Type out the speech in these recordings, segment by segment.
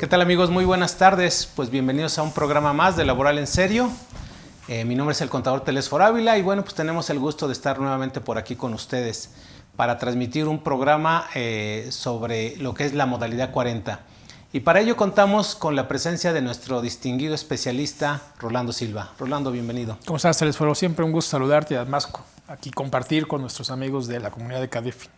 tal, amigos? Muy buenas tardes. Pues bienvenidos a un programa más de Laboral en Serio. Mi nombre es el contador Telesfor Ávila y bueno, pues tenemos el gusto de estar nuevamente por aquí con ustedes para transmitir un programa sobre lo que es la modalidad 40. Y para ello contamos con la presencia de nuestro distinguido especialista Rolando Silva. Rolando, bienvenido. ¿Cómo estás, Telesforo? Siempre un gusto saludarte y además aquí compartir con nuestros amigos de la comunidad de CADEFI.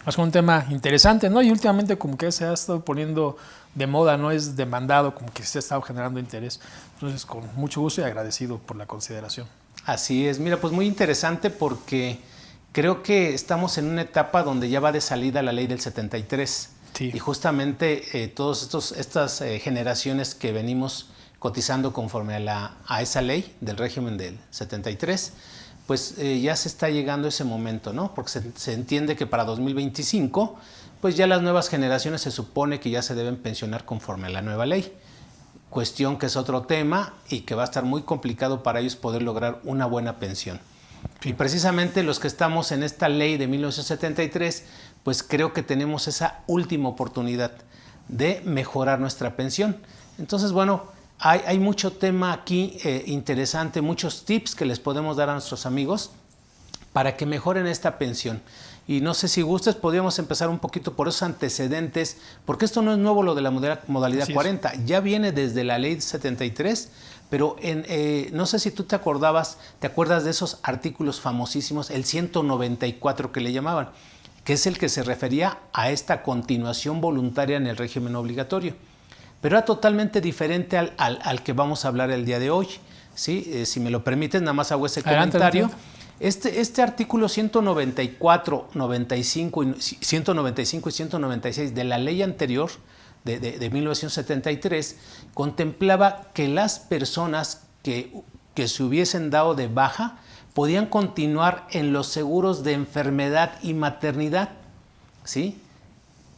Más con un tema interesante, ¿no? Y últimamente como que se ha estado poniendo de moda, no es demandado, como que se ha estado generando interés. Entonces, con mucho gusto y agradecido por la consideración. Así es. Mira, pues muy interesante porque creo que estamos en una etapa donde ya va de salida la ley del 73. Sí. Y justamente todas estas generaciones que venimos cotizando conforme a esa ley del régimen del 73, pues ya se está llegando ese momento, ¿no? Porque se entiende que para 2025, pues ya las nuevas generaciones se supone que ya se deben pensionar conforme a la nueva ley. Cuestión que es otro tema y que va a estar muy complicado para ellos poder lograr una buena pensión. Sí. Y precisamente los que estamos en esta ley de 1973, pues creo que tenemos esa última oportunidad de mejorar nuestra pensión. Entonces, bueno, hay mucho tema aquí interesante, muchos tips que les podemos dar a nuestros amigos para que mejoren esta pensión. Y no sé si gustes, podríamos empezar un poquito por esos antecedentes, porque esto no es nuevo lo de la modalidad 40, ya viene desde la ley 73, pero no sé si tú te acuerdas de esos artículos famosísimos, el 194 que le llamaban, que es el que se refería a esta continuación voluntaria en el régimen obligatorio. Pero era totalmente diferente al que vamos a hablar el día de hoy. ¿Sí? Si me lo permites, nada más hago ese comentario. Este artículo 194, 95 y 196 de la ley anterior, de 1973, contemplaba que las personas que se hubiesen dado de baja podían continuar en los seguros de enfermedad y maternidad, ¿sí?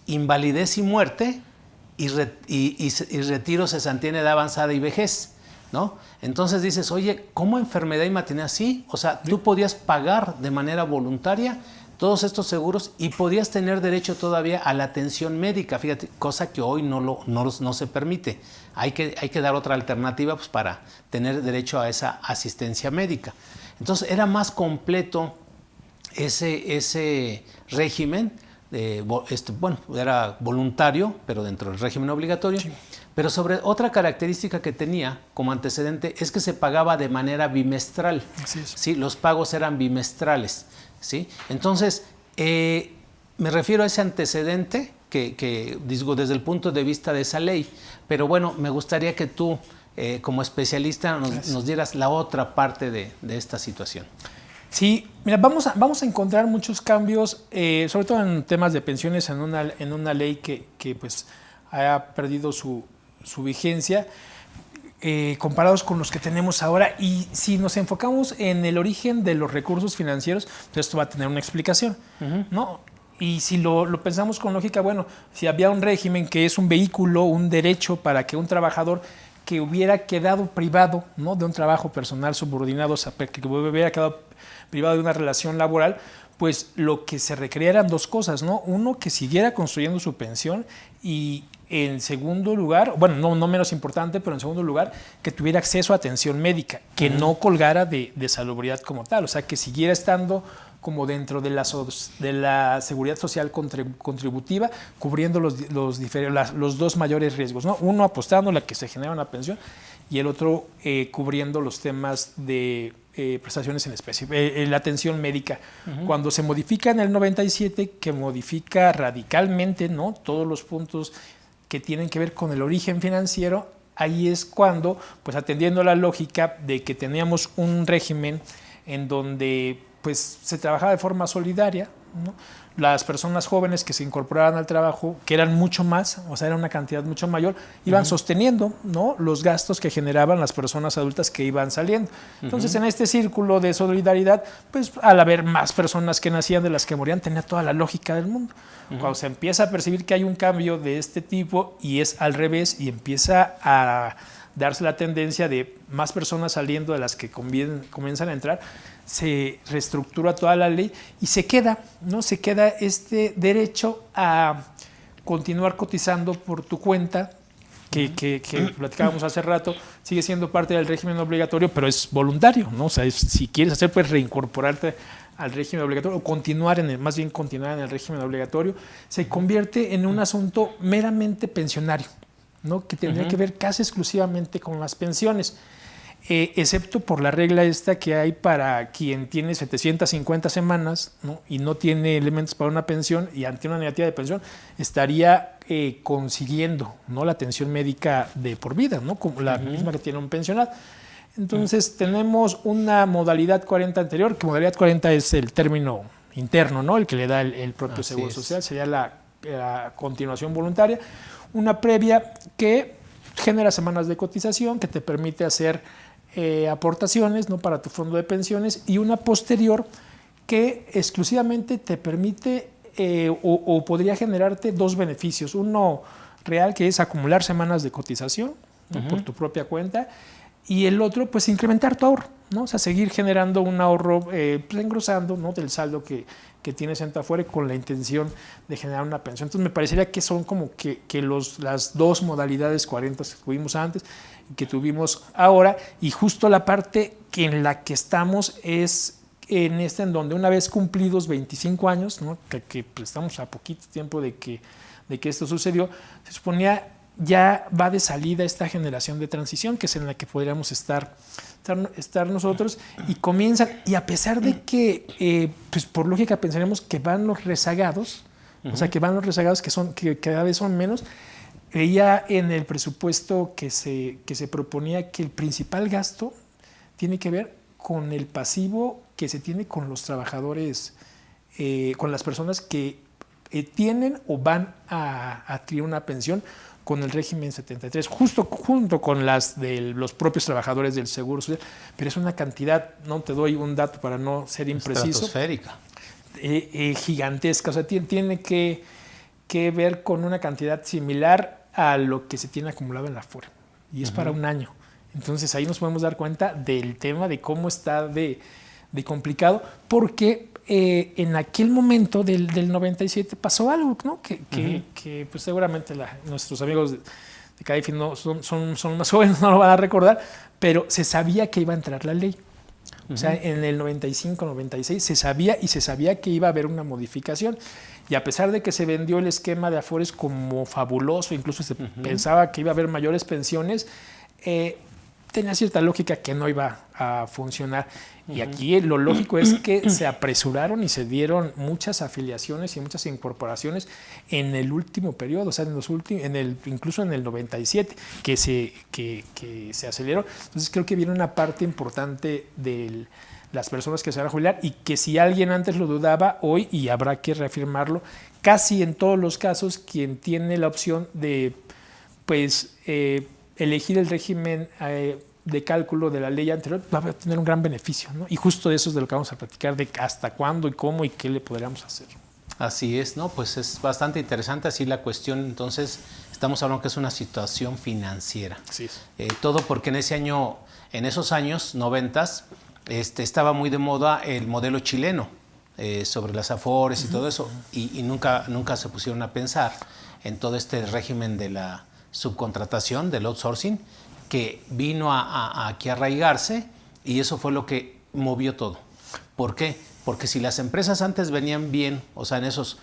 Invalidez y muerte y retiro, cesantía en edad avanzada y vejez, ¿no? Entonces dices, oye, ¿cómo enfermedad y maternidad? Sí, o sea, tú podías pagar de manera voluntaria todos estos seguros y podías tener derecho todavía a la atención médica, fíjate, cosa que hoy no se permite. Hay que dar otra alternativa pues, para tener derecho a esa asistencia médica. Entonces era más completo ese régimen, bueno, era voluntario, pero dentro del régimen obligatorio. Sí. Pero sobre otra característica que tenía como antecedente es que se pagaba de manera bimestral. Así es. ¿Sí? Los pagos eran bimestrales. ¿Sí? Entonces, me refiero a ese antecedente que digo desde el punto de vista de esa ley. Pero bueno, me gustaría que tú, como especialista, nos dieras la otra parte de esta situación. Sí, mira, vamos a encontrar muchos cambios, sobre todo en temas de pensiones, en una ley que pues ha perdido su vigencia, comparados con los que tenemos ahora. Y si nos enfocamos en el origen de los recursos financieros, pues esto va a tener una explicación, ¿no? Y si lo pensamos con lógica, bueno, si había un régimen que es un vehículo, un derecho para que un trabajador que hubiera quedado privado, ¿no?, de un trabajo personal subordinado, o sea, que hubiera quedado privado de una relación laboral, pues lo que se requería eran dos cosas, ¿no? Uno, que siguiera construyendo su pensión y en segundo lugar, bueno, no menos importante, pero en segundo lugar, que tuviera acceso a atención médica, que no colgara de salubridad como tal, o sea, que siguiera estando como dentro de la seguridad social contributiva, cubriendo los dos mayores riesgos, ¿no? Uno apostando a la que se genera una pensión y el otro cubriendo los temas de prestaciones en especie, la atención médica. Cuando se modifica en el 97, que modifica radicalmente, ¿no?, todos los puntos que tienen que ver con el origen financiero, ahí es cuando, pues atendiendo a la lógica de que teníamos un régimen en donde pues se trabajaba de forma solidaria, ¿no? Las personas jóvenes que se incorporaban al trabajo, que eran mucho más, o sea, era una cantidad mucho mayor, iban sosteniendo, ¿no?, los gastos que generaban las personas adultas que iban saliendo. Entonces, en este círculo de solidaridad, pues al haber más personas que nacían de las que morían, tenía toda la lógica del mundo. Cuando se empieza a percibir que hay un cambio de este tipo y es al revés y empieza a darse la tendencia de más personas saliendo de las que comienzan a entrar, se reestructura toda la ley y se queda este derecho a continuar cotizando por tu cuenta que platicábamos hace rato, sigue siendo parte del régimen obligatorio, pero es voluntario, ¿no? O sea, si quieres hacer, pues reincorporarte al régimen obligatorio o continuar más bien continuar en el régimen obligatorio, se convierte en un asunto meramente pensionario, ¿no? Que tendría que ver casi exclusivamente con las pensiones. Excepto por la regla esta que hay para quien tiene 750 semanas, ¿no? Y no tiene elementos para una pensión y ante una negativa de pensión estaría consiguiendo, ¿no? la atención médica de por vida, ¿no? Como la misma que tiene un pensionado. Entonces tenemos una modalidad 40 anterior, que modalidad 40 es el término interno, ¿no? El que le da el propio Seguro Social, sería la continuación voluntaria. Una previa que genera semanas de cotización, que te permite hacer aportaciones, ¿no? para tu fondo de pensiones, y una posterior que exclusivamente te permite o podría generarte dos beneficios. Uno real, que es acumular semanas de cotización, ¿no? por tu propia cuenta, y el otro, pues incrementar tu ahorro, ¿no? O sea, seguir generando un ahorro, pues, engrosando, ¿no? del saldo que tienes en tu Afore con la intención de generar una pensión. Entonces me parecería que son como que las dos modalidades 40 que tuvimos antes, que tuvimos ahora, y justo la parte en la que estamos es en donde una vez cumplidos 25 años, ¿no? que pues, estamos a poquito tiempo de que esto sucedió, se suponía ya va de salida esta generación de transición, que es en la que podríamos estar nosotros, y comienzan, y a pesar de que, pues por lógica pensaremos que van los rezagados, o sea, que van los rezagados que cada vez son menos. Veía en el presupuesto que se proponía que el principal gasto tiene que ver con el pasivo que se tiene con los trabajadores, con las personas que tienen o van a adquirir una pensión con el régimen 73, junto con las de los propios trabajadores del Seguro Social, pero es una cantidad, no te doy un dato para no ser impreciso, estratosférica, gigantesca, o sea, tiene que ver con una cantidad similar a lo que se tiene acumulado en la Afore, y es para un año. Entonces ahí nos podemos dar cuenta del tema de cómo está de complicado, porque en aquel momento del 97 pasó algo, ¿no? que pues seguramente nuestros amigos de CAIFI no, son más jóvenes, no lo van a recordar, pero se sabía que iba a entrar la ley. O sea, en el 95, 96 se sabía que iba a haber una modificación, y a pesar de que se vendió el esquema de Afores como fabuloso, incluso se pensaba que iba a haber mayores pensiones, tenía cierta lógica que no iba a funcionar. Y aquí lo lógico es que se apresuraron y se dieron muchas afiliaciones y muchas incorporaciones en el último periodo, o sea, incluso en el 97, que se aceleró. Entonces creo que viene una parte importante de las personas que se van a jubilar, y que si alguien antes lo dudaba, hoy, y habrá que reafirmarlo, casi en todos los casos, quien tiene la opción de pues elegir el régimen de cálculo de la ley anterior va a tener un gran beneficio, ¿no? Y justo de eso es de lo que vamos a platicar, de hasta cuándo y cómo y qué le podríamos hacer. Así es, ¿no? Pues es bastante interesante así la cuestión. Entonces estamos hablando que es una situación financiera. Así es. Todo porque en esos años 90 estaba muy de moda el modelo chileno sobre las Afores y todo eso, y nunca se pusieron a pensar en todo este régimen de la subcontratación, del outsourcing, que vino aquí a arraigarse, y eso fue lo que movió todo. ¿Por qué? Porque si las empresas antes venían bien, o sea, en esos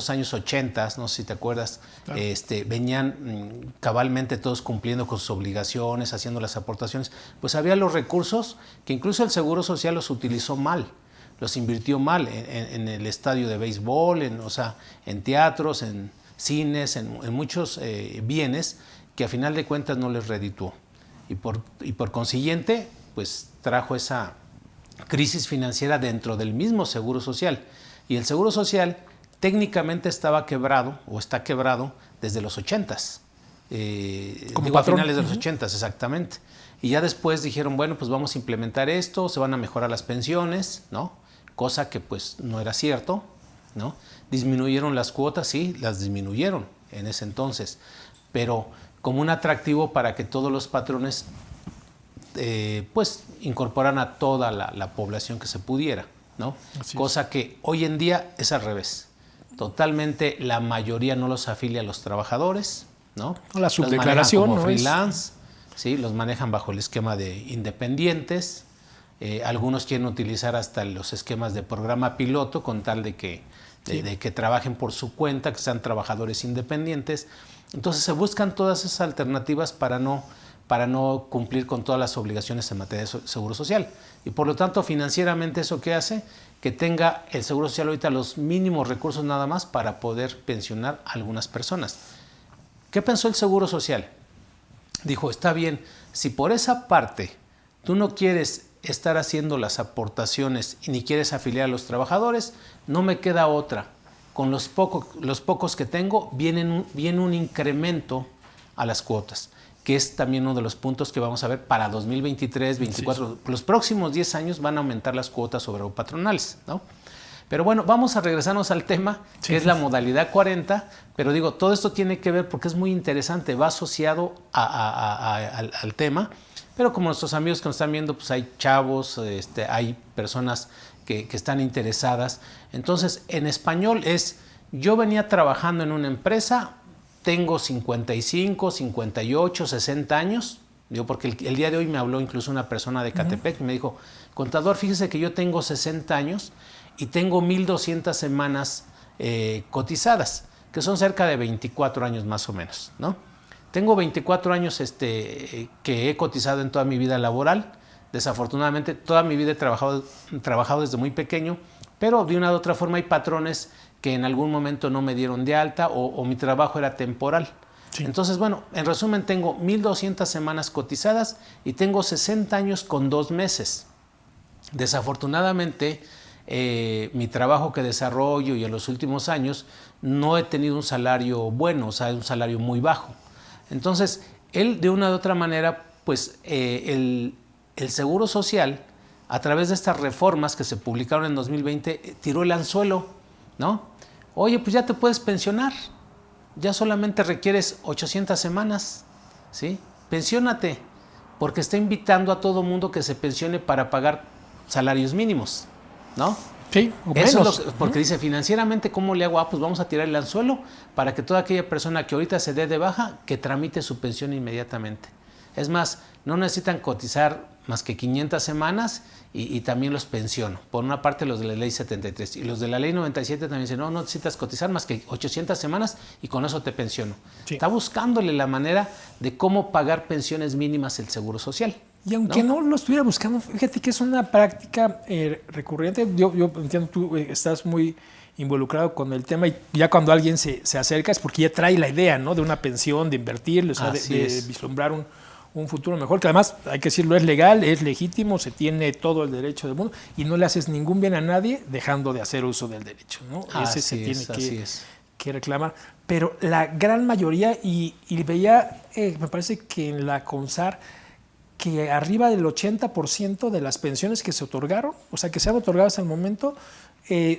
años 80, no sé si te acuerdas, claro, venían cabalmente todos cumpliendo con sus obligaciones, haciendo las aportaciones, pues había los recursos que incluso el Seguro Social los utilizó mal, los invirtió mal en el estadio de béisbol, en teatros, en cines, en muchos bienes que a final de cuentas no les redituó. Y por consiguiente, pues trajo esa crisis financiera dentro del mismo Seguro Social. Y el Seguro Social técnicamente estaba quebrado, o está quebrado, desde los 80s. A finales de los 80s, exactamente. Y ya después dijeron, bueno, pues vamos a implementar esto, se van a mejorar las pensiones, ¿no? Cosa que pues no era cierto, ¿no? Disminuyeron las cuotas, sí, las disminuyeron en ese entonces, pero como un atractivo para que todos los patrones pues incorporaran a toda la población que se pudiera, ¿no? Cosa que hoy en día es al revés. Totalmente la mayoría no los afilia a los trabajadores, ¿no? La subdeclaración, como ¿no? freelance, ¿sí? Los manejan bajo el esquema de independientes. Algunos quieren utilizar hasta los esquemas de programa piloto con tal de que trabajen por su cuenta, que sean trabajadores independientes. Entonces se buscan todas esas alternativas para no cumplir con todas las obligaciones en materia de seguro social. Y por lo tanto, financieramente, ¿eso qué hace? Que tenga el seguro social ahorita los mínimos recursos nada más para poder pensionar a algunas personas. ¿Qué pensó el seguro social? Dijo, está bien, si por esa parte tú no quieres estar haciendo las aportaciones y ni quieres afiliar a los trabajadores, no me queda otra. Con los pocos que tengo, viene un incremento a las cuotas, que es también uno de los puntos que vamos a ver para 2023, 2024. Sí. Los próximos 10 años van a aumentar las cuotas obrero-patronales, ¿no? Pero bueno, vamos a regresarnos al tema, que es la modalidad 40, pero digo, todo esto tiene que ver porque es muy interesante, va asociado al tema, pero como nuestros amigos que nos están viendo, pues hay chavos, hay personas que están interesadas. Entonces, en español es, yo venía trabajando en una empresa, tengo 55, 58, 60 años, digo, porque el día de hoy me habló incluso una persona de Catepec y me dijo, contador, fíjese que yo tengo 60 años y tengo 1,200 semanas cotizadas, que son cerca de 24 años más o menos, ¿no? Tengo 24 años que he cotizado en toda mi vida laboral. Desafortunadamente, toda mi vida he trabajado desde muy pequeño, pero de una u otra forma hay patrones que en algún momento no me dieron de alta o mi trabajo era temporal. Sí. Entonces, bueno, en resumen, tengo 1,200 semanas cotizadas y tengo 60 años con 2 meses. Desafortunadamente, mi trabajo que desarrollo y en los últimos años no he tenido un salario bueno, o sea, un salario muy bajo. Entonces, él de una u otra manera, pues el Seguro Social, a través de estas reformas que se publicaron en 2020, tiró el anzuelo, ¿no? Oye, pues ya te puedes pensionar, ya solamente requieres 800 semanas, ¿sí? Pensiónate, porque está invitando a todo mundo que se pensione para pagar salarios mínimos, ¿no? Sí, o eso menos. Es porque dice, financieramente, ¿cómo le hago? Pues vamos a tirar el anzuelo para que toda aquella persona que ahorita se dé de baja, que tramite su pensión inmediatamente. Es más, no necesitan cotizar más que 500 semanas y también los pensiono. Por una parte, los de la ley 73 y los de la ley 97 también dicen, no necesitas cotizar más que 800 semanas y con eso te pensiono. Sí. Está buscándole la manera de cómo pagar pensiones mínimas el Seguro Social. Y aunque no lo estuviera buscando, fíjate que es una práctica recurrente. Yo entiendo, tú estás muy involucrado con el tema y ya cuando alguien se acerca es porque ya trae la idea, ¿no? De una pensión, de invertir, o sea, de vislumbrar un futuro mejor, que además, hay que decirlo, es legal, es legítimo, se tiene todo el derecho del mundo y no le haces ningún bien a nadie dejando de hacer uso del derecho, ¿no? Ese se tiene que reclamar. Pero la gran mayoría, y veía, me parece que en la CONSAR, que arriba del 80% de las pensiones que se otorgaron, o sea, que se han otorgado hasta el momento,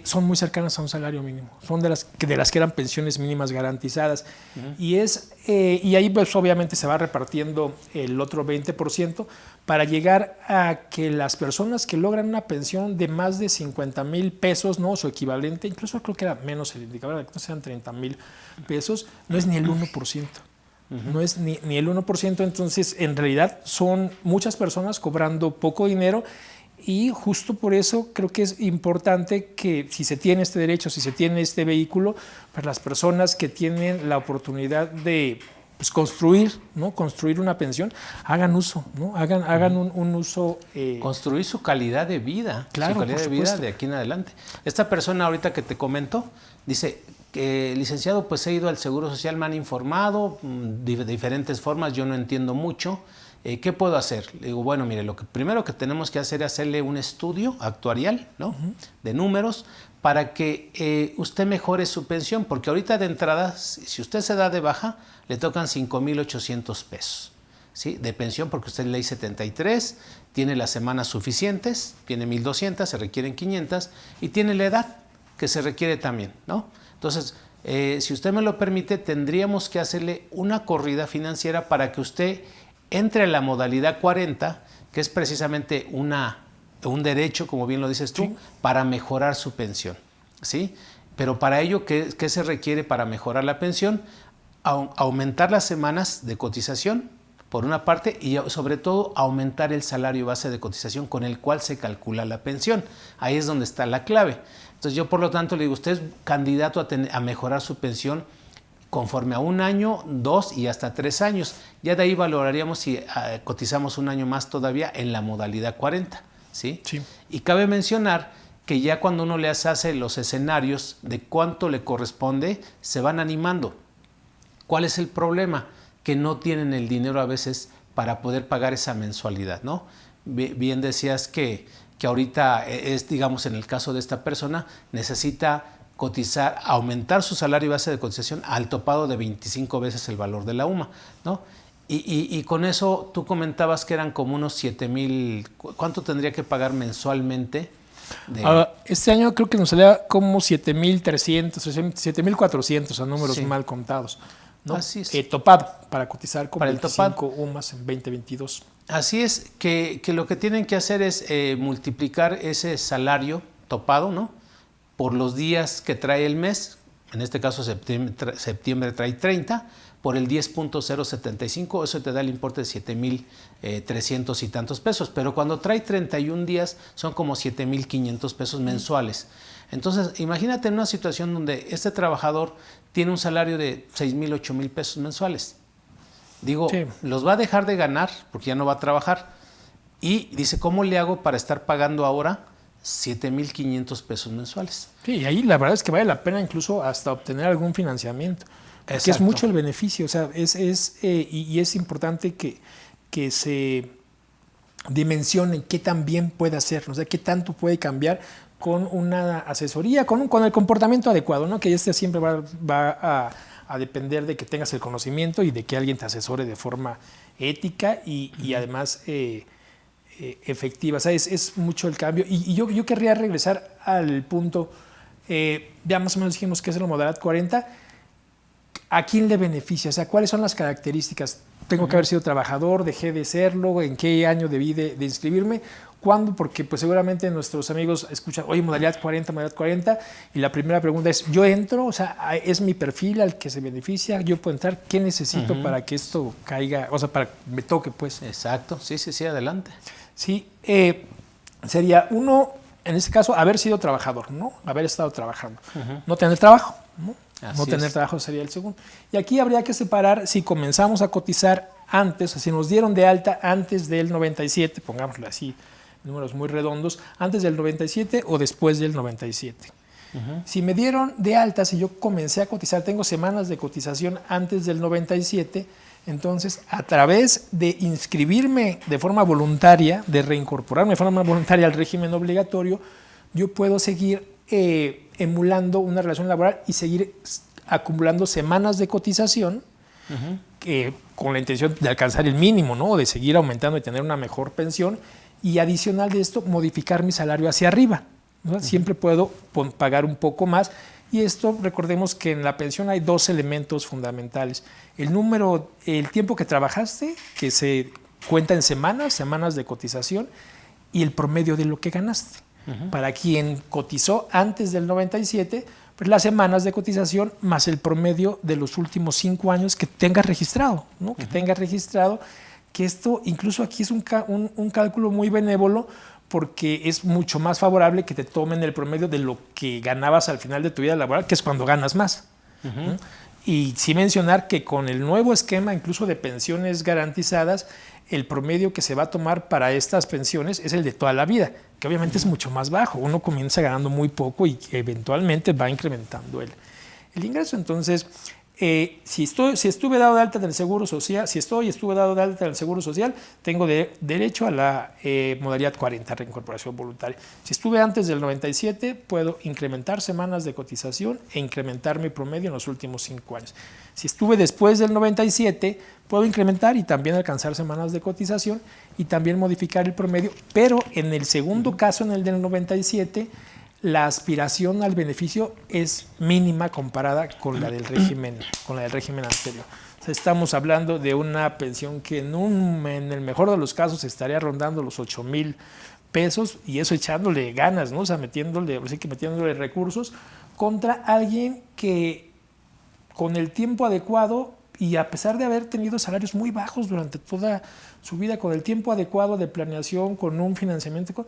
son muy cercanas a un salario mínimo. Son de las que eran pensiones mínimas garantizadas. Y ahí pues obviamente se va repartiendo el otro 20% para llegar a que las personas que logran una pensión de más de 50,000 pesos, ¿no? Su equivalente, incluso creo que era menos el indicador, que sean 30,000 pesos, no es ni el 1%. No es ni el 1%, entonces en realidad son muchas personas cobrando poco dinero y justo por eso creo que es importante que si se tiene este derecho, si se tiene este vehículo, pues las personas que tienen la oportunidad de pues, construir una pensión, hagan uso, ¿no? Hagan un uso. Construir su calidad de vida, claro, su calidad de vida de aquí en adelante. Esta persona ahorita que te comento dice, licenciado, pues he ido al Seguro Social, me han informado de diferentes formas, yo no entiendo mucho. ¿Qué puedo hacer? Le digo, bueno, mire, lo primero que tenemos que hacer es hacerle un estudio actuarial, ¿no? De números para que usted mejore su pensión, porque ahorita de entrada, si usted se da de baja, le tocan 5,800 pesos, ¿sí? De pensión, porque usted es ley 73, tiene las semanas suficientes, tiene 1,200, se requieren 500, y tiene la edad que se requiere también, ¿no? Entonces, si usted me lo permite, tendríamos que hacerle una corrida financiera para que usted entre en la modalidad 40, que es precisamente un derecho, como bien lo dices tú, sí, para mejorar su pensión, ¿sí? Pero para ello, ¿qué se requiere para mejorar la pensión? aumentar las semanas de cotización, por una parte, y sobre todo aumentar el salario base de cotización con el cual se calcula la pensión. Ahí es donde está la clave. Entonces yo, por lo tanto, le digo, usted es candidato a mejorar su pensión conforme a 1 año, 2 y hasta 3 años. Ya de ahí valoraríamos si cotizamos 1 año más todavía en la modalidad 40. ¿Sí? Sí. Y cabe mencionar que ya cuando uno le hace los escenarios de cuánto le corresponde, se van animando. ¿Cuál es el problema? Que no tienen el dinero a veces para poder pagar esa mensualidad, ¿no? Bien decías que ahorita es, digamos, en el caso de esta persona, necesita cotizar, aumentar su salario base de cotización al topado de 25 veces el valor de la UMA, ¿no? Y con eso tú comentabas que eran como unos 7,000, ¿cuánto tendría que pagar mensualmente? Este año creo que nos salía como 7,300, 7,400 a números mal contados, ¿no? Así es. Topado para cotizar con para 25 UMAs en 2022. Así es, que lo que tienen que hacer es multiplicar ese salario topado, ¿no?, por los días que trae el mes. En este caso septiembre trae 30, por el 10.075, eso te da el importe de 7,300 y tantos pesos. Pero cuando trae 31 días son como 7,500 pesos mensuales. Entonces, imagínate en una situación donde este trabajador tiene un salario de 6,000, 8,000 pesos mensuales. Digo, sí, los va a dejar de ganar porque ya no va a trabajar. Y dice, ¿cómo le hago para estar pagando ahora 7,500 pesos mensuales? Sí, y ahí la verdad es que vale la pena incluso hasta obtener algún financiamiento. Porque es mucho el beneficio, o sea, y es importante que se dimensionen qué tan bien puede hacer, o sea, qué tanto puede cambiar con una asesoría, con el comportamiento adecuado, ¿no? Que este siempre va a depender de que tengas el conocimiento y de que alguien te asesore de forma ética y además efectiva. O sea, es mucho el cambio. Y yo querría regresar al punto, ya más o menos dijimos que es la modalidad 40. ¿A quién le beneficia? O sea, ¿cuáles son las características? ¿Tengo que haber sido trabajador? ¿Dejé de serlo? ¿En qué año debí de inscribirme? ¿Cuándo? Porque pues seguramente nuestros amigos escuchan, oye, modalidad 40, y la primera pregunta es, ¿yo entro? O sea, ¿es mi perfil al que se beneficia? ¿Yo puedo entrar? ¿Qué necesito para que esto caiga? O sea, para que me toque, pues. Exacto, sí, adelante. Sí, sería uno, en este caso, haber sido trabajador, ¿no? Haber estado trabajando. No tener trabajo, ¿no? No tener trabajo sería el segundo. Y aquí habría que separar si comenzamos a cotizar antes, o si nos dieron de alta antes del 97, pongámoslo así, números muy redondos, antes del 97 o después del 97. Si me dieron de alta, si yo comencé a cotizar, tengo semanas de cotización antes del 97, entonces a través de inscribirme de forma voluntaria, de reincorporarme de forma voluntaria al régimen obligatorio, yo puedo seguir emulando una relación laboral y seguir acumulando semanas de cotización con la intención de alcanzar el mínimo, ¿no? De seguir aumentando y tener una mejor pensión, y adicional de esto, modificar mi salario hacia arriba, ¿no? Siempre puedo pagar un poco más, y esto, recordemos que en la pensión hay 2 elementos fundamentales. El tiempo que trabajaste, que se cuenta en semanas de cotización, y el promedio de lo que ganaste. Para quien cotizó antes del 97, pues las semanas de cotización más el promedio de los últimos 5 años que tengas registrado, ¿no? Que tengas registrado, que esto incluso aquí es un cálculo muy benévolo, porque es mucho más favorable que te tomen el promedio de lo que ganabas al final de tu vida laboral, que es cuando ganas más. ¿No? Y sí mencionar que con el nuevo esquema, incluso de pensiones garantizadas, el promedio que se va a tomar para estas pensiones es el de toda la vida, que obviamente es mucho más bajo. Uno comienza ganando muy poco y eventualmente va incrementando el ingreso. Entonces, si estuve dado de alta del Seguro Social, estuve dado de alta del Seguro Social, tengo derecho a la modalidad 40, reincorporación voluntaria. Si estuve antes del 97, puedo incrementar semanas de cotización e incrementar mi promedio en los últimos 5 años. Si estuve después del 97, puedo incrementar y también alcanzar semanas de cotización y también modificar el promedio, pero en el segundo caso, en el del 97, la aspiración al beneficio es mínima comparada con la del régimen anterior. O sea, estamos hablando de una pensión que en el mejor de los casos estaría rondando los 8,000 pesos, y eso echándole ganas, ¿no? O sea, metiéndole recursos contra alguien que con el tiempo adecuado y a pesar de haber tenido salarios muy bajos durante toda su vida, con el tiempo adecuado de planeación, con un financiamiento,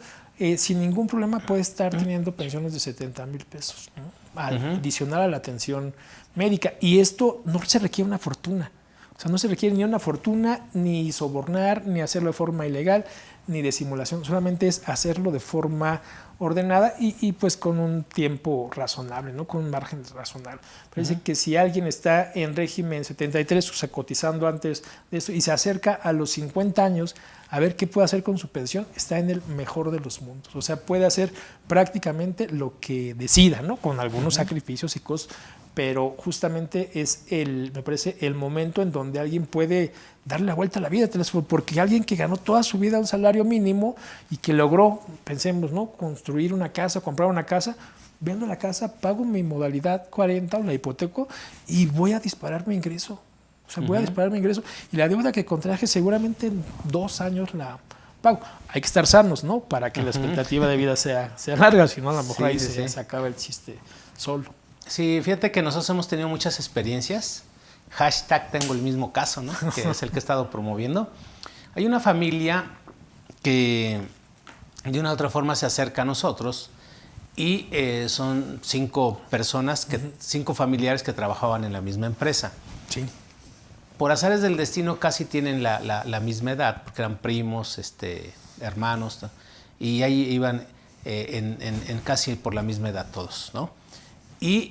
sin ningún problema puede estar teniendo pensiones de 70,000 pesos, ¿no? Adicional a la atención médica. Y esto no se requiere una fortuna. O sea, no se requiere ni una fortuna, ni sobornar, ni hacerlo de forma ilegal, ni de simulación. Solamente es hacerlo de forma ordenada y pues con un tiempo razonable, ¿no? Con un margen razonable. Parece que si alguien está en régimen 73, o sea, cotizando antes de eso, y se acerca a los 50 años a ver qué puede hacer con su pensión, está en el mejor de los mundos. O sea, puede hacer prácticamente lo que decida, ¿no? Con algunos sacrificios y cosas, pero justamente es me parece el momento en donde alguien puede darle la vuelta a la vida, porque alguien que ganó toda su vida un salario mínimo y que logró, pensemos, ¿no? Construir una casa, comprar una casa, vendo la casa, pago mi modalidad 40 o la hipoteco y voy a disparar mi ingreso. O sea, voy a disparar mi ingreso y la deuda que contraje seguramente en 2 años la pago. Hay que estar sanos, ¿no? Para que la expectativa de vida sea larga, si no a lo mejor ahí se acaba el chiste solo. Sí, fíjate que nosotros hemos tenido muchas experiencias. Hashtag tengo el mismo caso, ¿no? Que es el que he estado promoviendo. Hay una familia que de una u otra forma se acerca a nosotros y son 5 personas, 5 familiares que trabajaban en la misma empresa. Sí. Por azares del destino casi tienen la misma edad, porque eran primos, hermanos, ¿no? Y ahí iban en casi por la misma edad todos, ¿no? Y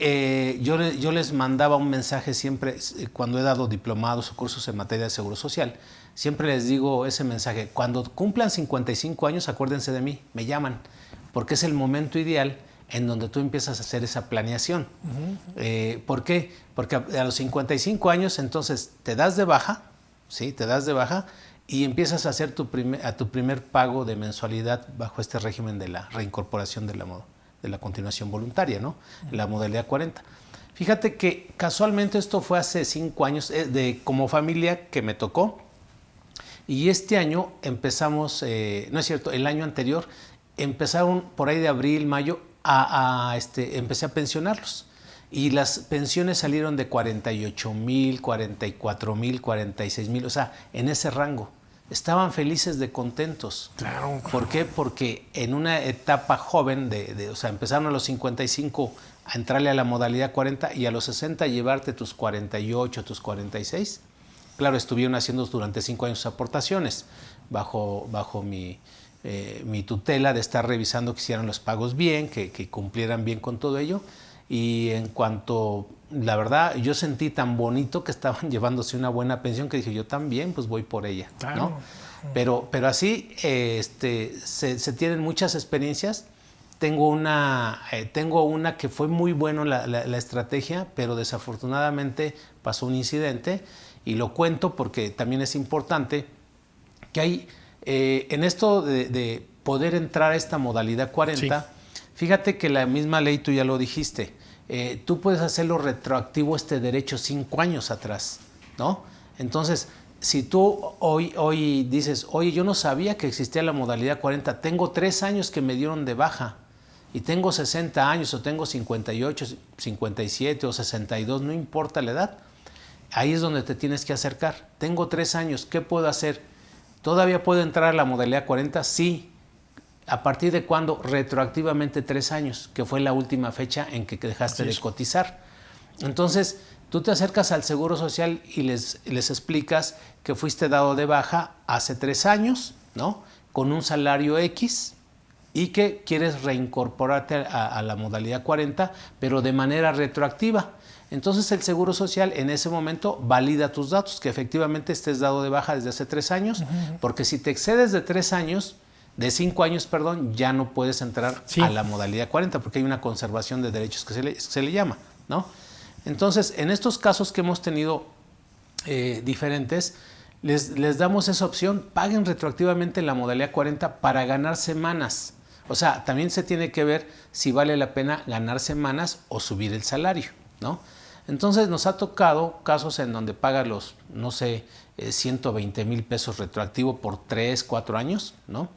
yo les mandaba un mensaje siempre, cuando he dado diplomados o cursos en materia de seguro social, siempre les digo ese mensaje: cuando cumplan 55 años, acuérdense de mí, me llaman, porque es el momento ideal en donde tú empiezas a hacer esa planeación. ¿Por qué? Porque a los 55 años entonces te das de baja, ¿sí? Te das de baja y empiezas a hacer tu primer pago de mensualidad bajo este régimen de la reincorporación de la continuación voluntaria, ¿no? La modalidad 40. Fíjate que casualmente esto fue hace 5 años, como familia que me tocó, y este año empezamos, no es cierto, el año anterior empezaron por ahí de abril, mayo, empecé a pensionarlos. Y las pensiones salieron de 48,000, 44,000, 46,000, o sea, en ese rango. Estaban felices de contentos. Claro. ¿Por qué? Porque en una etapa joven, o sea, empezaron a los 55 a entrarle a la modalidad 40 y a los 60 a llevarte tus 48, tus 46. Claro, estuvieron haciendo durante 5 años aportaciones bajo mi tutela de estar revisando que hicieran los pagos bien, que cumplieran bien con todo ello. Y en cuanto, la verdad, yo sentí tan bonito que estaban llevándose una buena pensión que dije, yo también, pues voy por ella, ¿no? Pero así se tienen muchas experiencias. Tengo una que fue muy bueno la estrategia, pero desafortunadamente pasó un incidente y lo cuento porque también es importante que hay en esto de poder entrar a esta modalidad 40. Sí. Fíjate que la misma ley, tú ya lo dijiste, tú puedes hacerlo retroactivo este derecho 5 años atrás, ¿no? Entonces, si tú hoy dices, oye, yo no sabía que existía la modalidad 40, tengo 3 años que me dieron de baja y tengo 60 años o tengo 58, 57 o 62, no importa la edad, ahí es donde te tienes que acercar. Tengo 3 años, ¿qué puedo hacer? ¿Todavía puedo entrar a la modalidad 40? Sí. ¿A partir de cuándo? Retroactivamente 3 años, que fue la última fecha en que dejaste de cotizar. Entonces, tú te acercas al Seguro Social y les explicas que fuiste dado de baja hace 3 años, ¿no? Con un salario X y que quieres reincorporarte a la modalidad 40, pero de manera retroactiva. Entonces, el Seguro Social en ese momento valida tus datos, que efectivamente estés dado de baja desde hace 3 años, porque si te excedes de 3 años, de 5 años, perdón, ya no puedes entrar a la modalidad 40 porque hay una conservación de derechos que se le llama, ¿no? Entonces, en estos casos que hemos tenido diferentes, les damos esa opción, paguen retroactivamente la modalidad 40 para ganar semanas. O sea, también se tiene que ver si vale la pena ganar semanas o subir el salario, ¿no? Entonces, nos ha tocado casos en donde paga los, no sé, 120,000 pesos retroactivo por 3, 4 años, ¿no?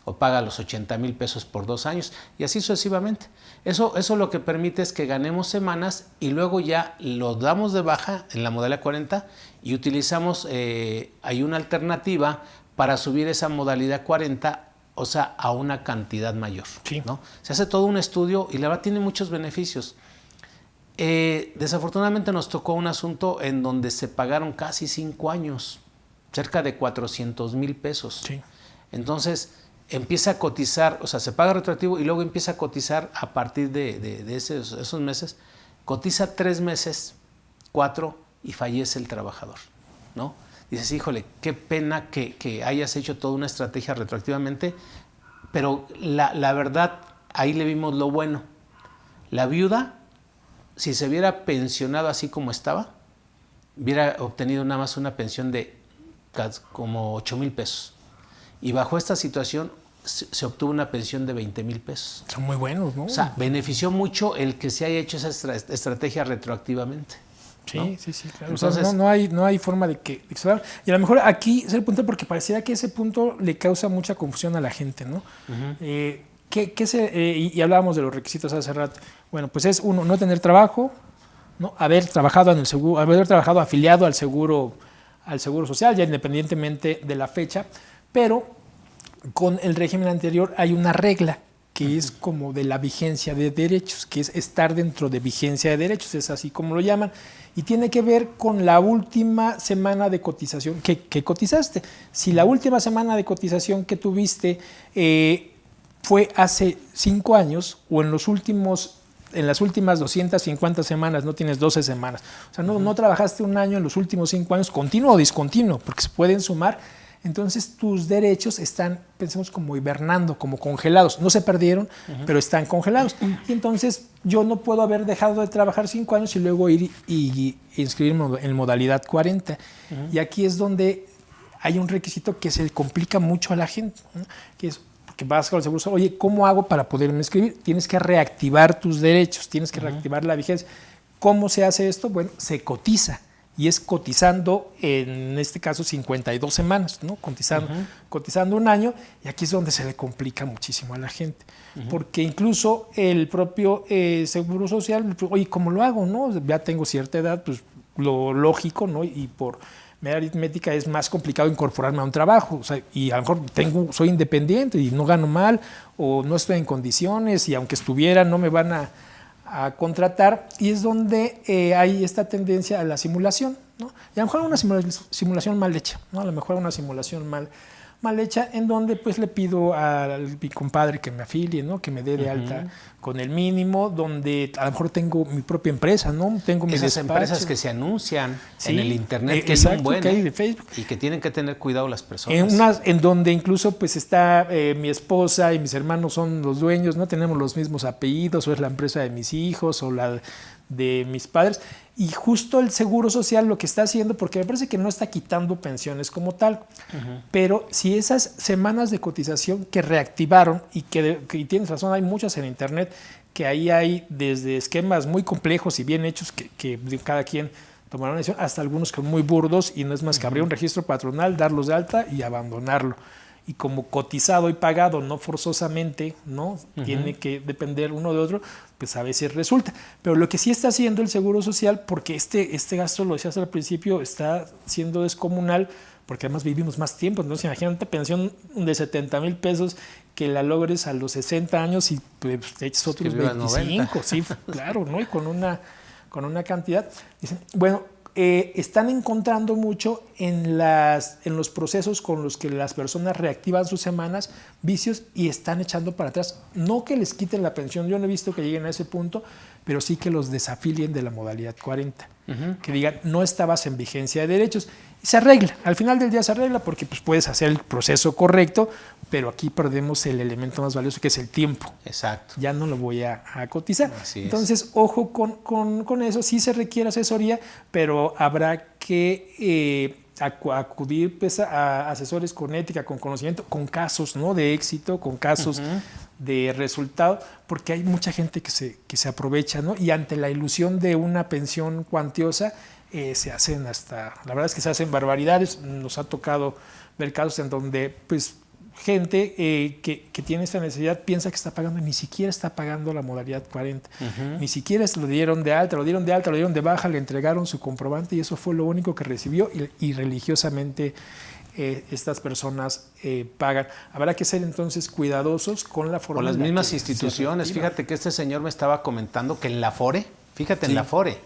o paga los 80,000 pesos por 2 años y así sucesivamente. Eso lo que permite es que ganemos semanas y luego ya lo damos de baja en la modalidad 40 y utilizamos, hay una alternativa para subir esa modalidad 40, o sea, a una cantidad mayor. Sí. ¿no? Se hace todo un estudio y la verdad tiene muchos beneficios. Desafortunadamente nos tocó un asunto en donde se pagaron casi 5 años, cerca de 400,000 pesos. Sí. Entonces empieza a cotizar, o sea, se paga retroactivo y luego empieza a cotizar a partir de esos meses. Cotiza 3 meses, 4 y fallece el trabajador, ¿no? Dices, híjole, qué pena que hayas hecho toda una estrategia retroactivamente, pero la verdad, ahí le vimos lo bueno. La viuda, si se hubiera pensionado así como estaba, hubiera obtenido nada más una pensión de como 8,000 pesos. Y bajo esta situación se obtuvo una pensión de 20,000 pesos. Son muy buenos, ¿no? O sea, benefició mucho el que se haya hecho esa estrategia retroactivamente. Sí, ¿no? sí, claro. Entonces, o sea, no hay forma de que y a lo mejor aquí es el punto porque pareciera que ese punto le causa mucha confusión a la gente, ¿no? Y hablábamos de los requisitos hace rato. Bueno, pues es uno, no tener trabajo, ¿no? Haber trabajado en el seguro, haber trabajado afiliado al seguro social, ya independientemente de la fecha, pero con el régimen anterior hay una regla que es como de la vigencia de derechos, que es estar dentro de vigencia de derechos, es así como lo llaman, y tiene que ver con la última semana de cotización que cotizaste. Si la última semana de cotización que tuviste fue hace 5 años o en las últimas 250 semanas, no tienes 12 semanas, o sea, no trabajaste un año en los últimos 5 años, continuo o discontinuo, porque se pueden sumar. Entonces tus derechos están, pensemos, como hibernando, como congelados. No se perdieron, pero están congelados. Y entonces yo no puedo haber dejado de trabajar 5 años y luego ir y inscribirme en modalidad 40. Y aquí es donde hay un requisito que se complica mucho a la gente, ¿no? Que es que vas con el seguro social, oye, ¿cómo hago para poderme inscribir? Tienes que reactivar tus derechos, tienes que reactivar la vigencia. ¿Cómo se hace esto? Bueno, se cotiza. Y es cotizando, en este caso, 52 semanas, ¿no? Cotizando un año, y aquí es donde se le complica muchísimo a la gente. Porque incluso el propio Seguro Social, oye, ¿cómo lo hago? ¿No? Ya tengo cierta edad, pues lo lógico, ¿no? Y por mera aritmética es más complicado incorporarme a un trabajo. O sea, y a lo mejor soy independiente y no gano mal, o no estoy en condiciones, y aunque estuviera, no me van a contratar, y es donde hay esta tendencia a la simulación, ¿no? Y a lo mejor una simulación mal hecha, ¿no? A lo mejor una simulación mal hecha, en donde pues le pido a mi compadre que me afilie, ¿no? Que me dé de alta con el mínimo, donde a lo mejor tengo mi propia empresa, ¿no? Tengo mis esas despachos. empresas que se anuncian Sí, en el internet, que exacto, son buenas, que hay de Facebook. y que tienen que tener cuidado las personas. En donde incluso pues está mi esposa y mis hermanos son los dueños, no tenemos los mismos apellidos, o es la empresa de mis hijos o la de mis padres, y justo el Seguro Social lo que está haciendo, porque me parece que no está quitando pensiones como tal, pero si esas semanas de cotización que reactivaron, y tienes razón, hay muchas en internet, que ahí hay desde esquemas muy complejos y bien hechos que cada quien tomará una decisión, hasta algunos que son muy burdos, y no es más que abrir un registro patronal, darlos de alta y abandonarlo. Y como cotizado y pagado, no forzosamente, ¿no? Tiene que depender uno de otro, pues a veces resulta. Pero lo que sí está haciendo el Seguro Social, porque este gasto, lo decías al principio, está siendo descomunal, porque además vivimos más tiempo. Entonces, imagínate pensión de 70,000 pesos que la logres a los 60 años y pues te eches otros 25, sí, claro, ¿no? Y con una cantidad. Dicen, bueno, están encontrando mucho en los procesos con los que las personas reactivan sus semanas vicios y están echando para atrás. No que les quiten la pensión, yo no he visto que lleguen a ese punto, pero sí que los desafilien de la modalidad 40. Que digan, no estabas en vigencia de derechos. Y se arregla, al final del día se arregla, porque pues, puedes hacer el proceso correcto, pero aquí perdemos el elemento más valioso, que es el tiempo. Exacto. Ya no lo voy a cotizar. Así es. Entonces, ojo con eso. Sí se requiere asesoría, pero habrá que acudir pues, a asesores con ética, con conocimiento, con casos, ¿no? De éxito, con casos de resultado, porque hay mucha gente que se aprovecha, ¿no? Y ante la ilusión de una pensión cuantiosa, se hacen la verdad es que se hacen barbaridades. Nos ha tocado ver casos en donde pues gente que tiene esta necesidad piensa que está pagando, ni siquiera está pagando la modalidad 40. Ni siquiera se lo dieron de alta, lo dieron de baja, le entregaron su comprobante y eso fue lo único que recibió y religiosamente estas personas pagan. Habrá que ser entonces cuidadosos con la forma. O las mismas instituciones. Fíjate que este señor me estaba comentando que en la Afore, en la Afore,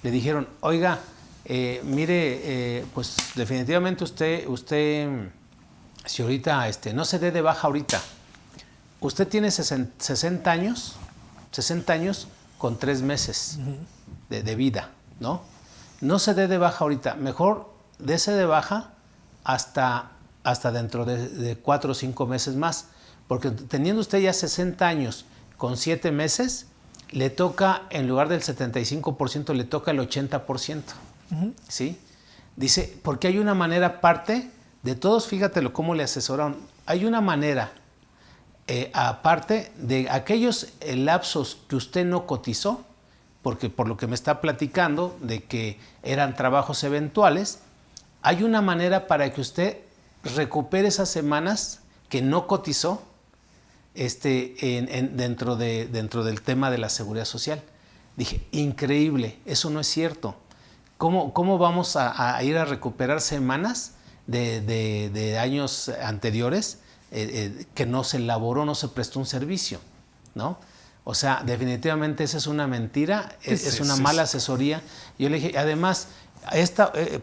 le dijeron, oiga, mire, pues definitivamente usted si ahorita no se dé de baja ahorita, usted tiene 60 años con 3 meses de vida, ¿no? No se dé de baja ahorita, mejor dése de baja hasta dentro de 4 o 5 meses más, porque teniendo usted ya 60 años con 7 meses, le toca, en lugar del 75%, le toca el 80%, ¿sí? Dice, porque hay una manera aparte de todos, fíjatelo cómo le asesoraron, hay una manera aparte de aquellos lapsos que usted no cotizó, porque por lo que me está platicando de que eran trabajos eventuales, hay una manera para que usted recupere esas semanas que no cotizó dentro del tema de la seguridad social. Dije, increíble, eso no es cierto. ¿Cómo vamos a ir a recuperar semanas de años anteriores que no se elaboró, no se prestó un servicio, ¿no? O sea, definitivamente esa es una mentira, es una mala asesoría. Yo le dije, además,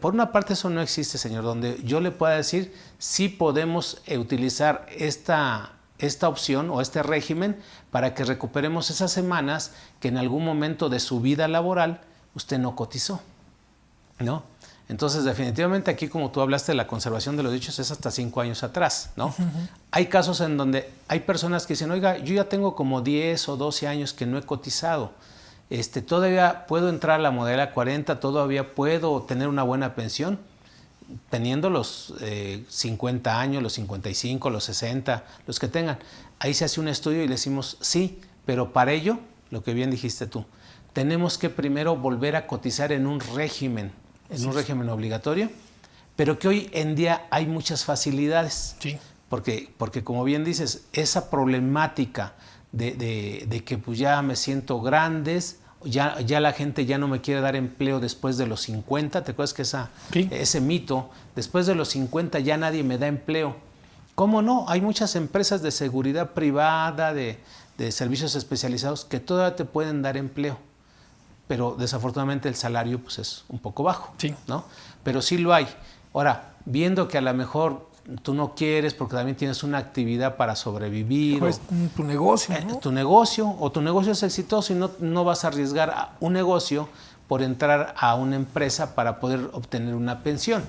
por una parte eso no existe, señor, donde yo le pueda decir sí podemos utilizar esta opción o este régimen para que recuperemos esas semanas que en algún momento de su vida laboral usted no cotizó, ¿no? Entonces, definitivamente aquí, como tú hablaste de la conservación de los derechos, es hasta 5 años atrás, ¿no? Hay casos en donde hay personas que dicen, oiga, yo ya tengo como 10 o 12 años que no he cotizado, todavía puedo entrar a la modalidad 40, todavía puedo tener una buena pensión, teniendo los 50 años, los 55, los 60, los que tengan. Ahí se hace un estudio y le decimos, sí, pero para ello, lo que bien dijiste tú, tenemos que primero volver a cotizar en un régimen, un régimen obligatorio, pero que hoy en día hay muchas facilidades. Sí. Porque como bien dices, esa problemática de que pues ya me siento grandes, ya la gente ya no me quiere dar empleo después de los 50, ¿te acuerdas que ese mito, después de los 50 ya nadie me da empleo? ¿Cómo no? Hay muchas empresas de seguridad privada, de servicios especializados que todavía te pueden dar empleo, pero desafortunadamente el salario pues es un poco bajo, ¿no? Pero sí lo hay. Ahora, viendo que a lo mejor tú no quieres porque también tienes una actividad para sobrevivir. Pues tu negocio, ¿no? Tu negocio es exitoso y no vas a arriesgar un negocio por entrar a una empresa para poder obtener una pensión.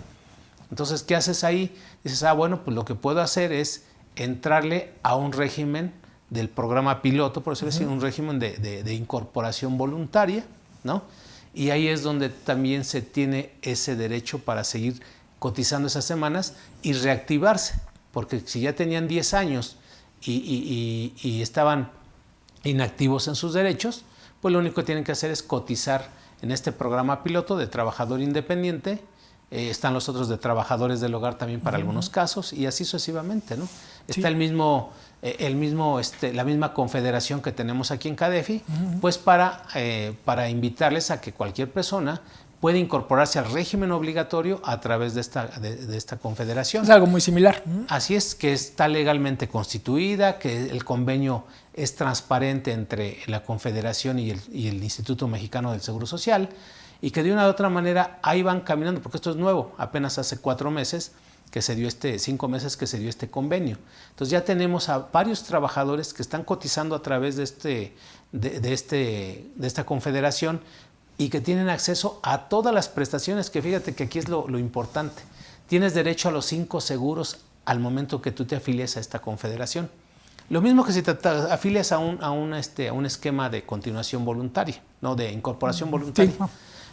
Entonces, ¿qué haces ahí? Dices, bueno, pues lo que puedo hacer es entrarle a un régimen del programa piloto, por decirlo así, un régimen de incorporación voluntaria, ¿no? Y ahí es donde también se tiene ese derecho para seguir cotizando esas semanas y reactivarse, porque si ya tenían 10 años y estaban inactivos en sus derechos, pues lo único que tienen que hacer es cotizar en este programa piloto de trabajador independiente. Están los otros de trabajadores del hogar también para algunos casos y así sucesivamente, ¿no? Está la misma confederación que tenemos aquí en CADEFI, pues para invitarles a que cualquier persona puede incorporarse al régimen obligatorio a través de esta confederación. Es algo muy similar. Así es, que está legalmente constituida, que el convenio es transparente entre la confederación y el Instituto Mexicano del Seguro Social, y que de una u otra manera ahí van caminando, porque esto es nuevo, apenas hace 4 meses que se dio 5 meses que se dio este convenio. Entonces ya tenemos a varios trabajadores que están cotizando a través de esta confederación y que tienen acceso a todas las prestaciones, que fíjate que aquí es lo importante. Tienes derecho a los 5 seguros al momento que tú te afilies a esta confederación. Lo mismo que si te afilias a un esquema de continuación voluntaria, ¿no? De incorporación voluntaria. Sí.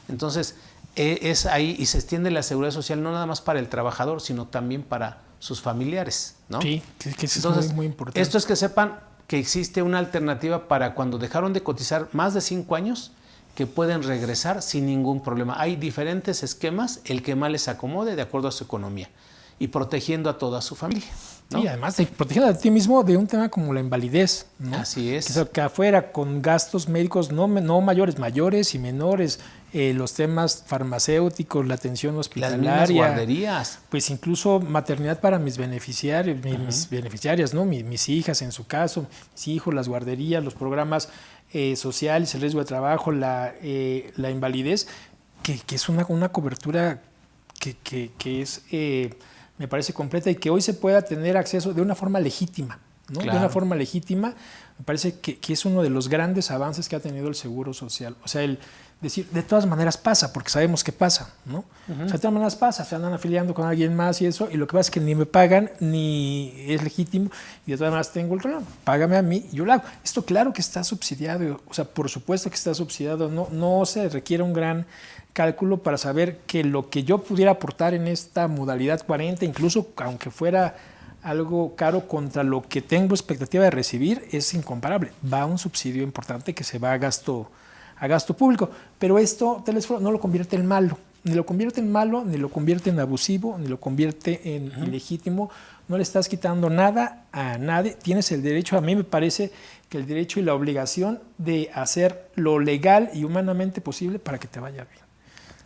Entonces, es ahí y se extiende la seguridad social no nada más para el trabajador, sino también para sus familiares, ¿no? Sí, que eso es muy importante. Esto es que sepan que existe una alternativa para cuando dejaron de cotizar más de 5 años, que pueden regresar sin ningún problema. Hay diferentes esquemas, el que más les acomode de acuerdo a su economía y protegiendo a toda su familia, ¿no? Sí, además te protegiendo a ti mismo de un tema como la invalidez, ¿no? Así es. Que afuera, con gastos médicos no mayores y menores, los temas farmacéuticos, la atención hospitalaria. Las mismas guarderías. Pues incluso maternidad para mis beneficiarios, mis beneficiarias, ¿no? Mis hijas en su caso, mis hijos, las guarderías, los programas sociales, el riesgo de trabajo, la invalidez, que es una cobertura que es... me parece completa y que hoy se pueda tener acceso de una forma legítima, ¿no? Claro. De una forma legítima, me parece que es uno de los grandes avances que ha tenido el Seguro Social. O sea, el decir, de todas maneras pasa, porque sabemos que pasa, ¿no? O sea, de todas maneras pasa, se andan afiliando con alguien más y eso, y lo que pasa es que ni me pagan, ni es legítimo, y de todas maneras tengo el problema, págame a mí, yo lo hago. Esto claro que está subsidiado, o sea, por supuesto que está subsidiado, no se requiere un gran cálculo para saber que lo que yo pudiera aportar en esta modalidad 40, incluso aunque fuera algo caro contra lo que tengo expectativa de recibir, es incomparable. Va un subsidio importante que se va a gasto público, pero esto Telesforo no lo convierte en malo, ni lo convierte en abusivo, ni lo convierte en ilegítimo. No le estás quitando nada a nadie. Tienes el derecho, a mí me parece que el derecho y la obligación de hacer lo legal y humanamente posible para que te vaya bien.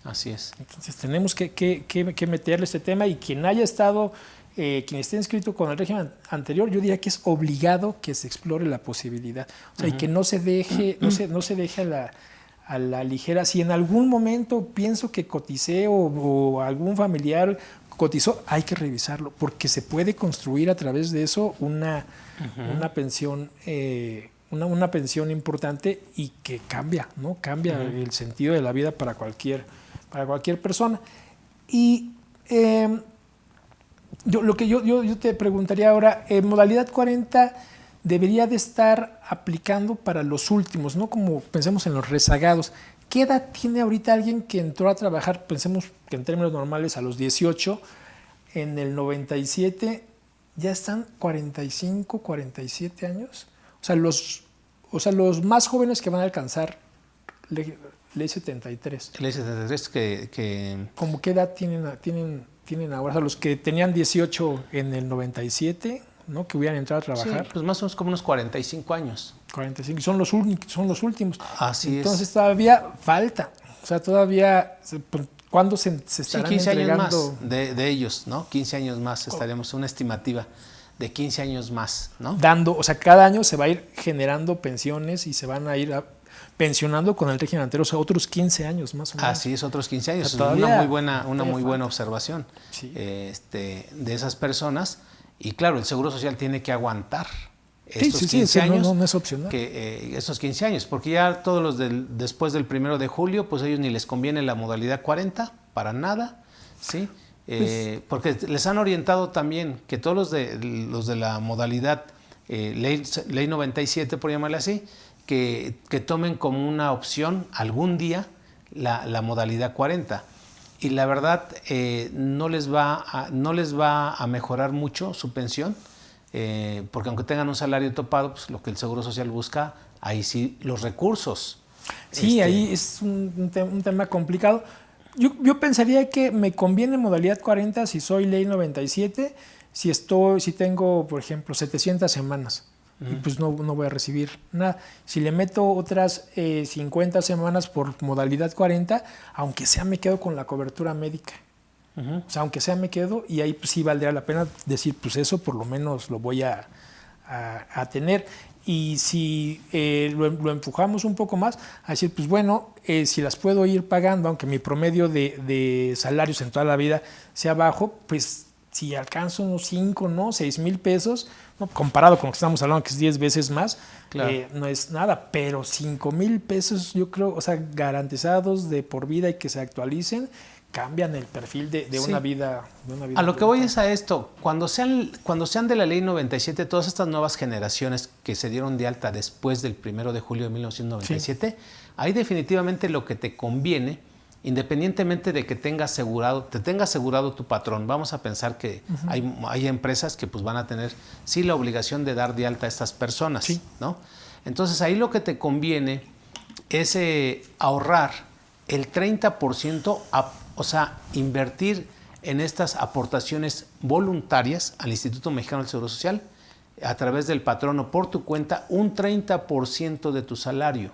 Así es. Entonces tenemos que meterle este tema, y quien haya estado, quien esté inscrito con el régimen anterior, yo diría que es obligado que se explore la posibilidad. O sea, y que no se deje, no se deje a la ligera. Si en algún momento pienso que coticé o algún familiar cotizó, hay que revisarlo, porque se puede construir a través de eso una pensión. Una pensión importante y que cambia, ¿no? Cambia el sentido de la vida para cualquier persona. Y yo te preguntaría ahora, modalidad 40 debería de estar aplicando para los últimos, ¿no? Como pensemos en los rezagados. ¿Qué edad tiene ahorita alguien que entró a trabajar? Pensemos que en términos normales a los 18, en el 97 ya están 45, 47 años. O sea, los más jóvenes que van a alcanzar ley 73. Ley 73 que... ¿Cómo qué edad tienen ahora? O sea, los que tenían 18 en el 97, ¿no? Que hubieran entrado a trabajar. Sí, pues más o menos como unos 45 años. 45, son los últimos. Así Entonces todavía falta. O sea, todavía... ¿Cuándo se estarán 15 entregando? años más de ellos, ¿no? 15 años más estaremos, una estimativa de 15 años más, ¿no? O sea, cada año se va a ir generando pensiones y se van a ir pensionando con el régimen anterior, o sea, otros 15 años más o menos. Así es, otros 15 años. O sea, es una muy buena observación, sí, de esas personas. Y claro, el Seguro Social tiene que aguantar estos sí, 15 años. No es opcional. Esos 15 años, porque ya todos los después del 1 de julio, pues a ellos ni les conviene la modalidad 40, para nada, ¿sí? Porque les han orientado también que todos los de la modalidad ley 97, por llamarle así, que tomen como una opción algún día la modalidad 40. Y la verdad no les va a mejorar mucho su pensión, porque aunque tengan un salario topado, pues lo que el Seguro Social busca, ahí sí, los recursos. Sí, ahí es un tema complicado. Yo pensaría que me conviene modalidad 40 si soy ley 97, si tengo, por ejemplo, 700 semanas. Y pues no voy a recibir nada. Si le meto otras 50 semanas por modalidad 40, aunque sea me quedo con la cobertura médica. O sea, aunque sea me quedo, y ahí pues sí valdría la pena decir, pues eso por lo menos lo voy a tener. Y si lo empujamos un poco más, a decir, pues bueno, si las puedo ir pagando, aunque mi promedio de salarios en toda la vida sea bajo, pues si alcanzo unos 5, ¿no? 6 mil pesos, ¿no? Comparado con lo que estamos hablando, que es 10 veces más, claro, no es nada, pero 5 mil pesos, yo creo, o sea, garantizados de por vida y que se actualicen, cambian el perfil de una vida. A lo que voy es a esto, cuando sean de la ley 97, todas estas nuevas generaciones que se dieron de alta después del 1 de julio de 1997, sí, ahí definitivamente lo que te conviene, independientemente de que te tenga asegurado tu patrón, vamos a pensar que hay empresas que pues van a tener sí la obligación de dar de alta a estas personas, sí, ¿no? Entonces ahí lo que te conviene es ahorrar el 30%, o sea, invertir en estas aportaciones voluntarias al Instituto Mexicano del Seguro Social, a través del patrono por tu cuenta, un 30% de tu salario.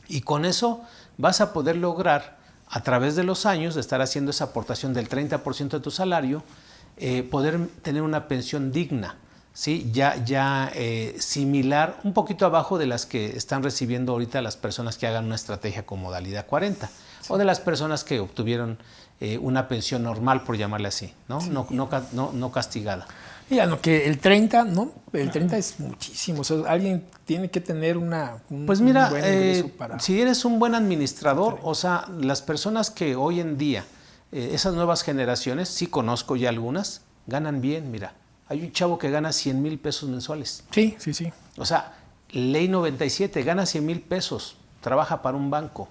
Y con eso vas a poder lograr, a través de los años, de estar haciendo esa aportación del 30% de tu salario, poder tener una pensión digna, ¿sí? Ya similar, un poquito abajo de las que están recibiendo ahorita las personas que hagan una estrategia con modalidad 40, sí, o de las personas que obtuvieron una pensión normal, por llamarle así, ¿no? Sí. No castigada. Ya, no, que el 30, ¿no? El 30 es muchísimo. O sea, alguien tiene que tener un pues mira, buen ingreso para... si eres un buen administrador, o sea, las personas que hoy en día, esas nuevas generaciones, sí conozco ya algunas, ganan bien, mira. Hay un chavo que gana 100,000 pesos mensuales. Sí, sí, sí. O sea, ley 97, gana 100,000 pesos, trabaja para un banco.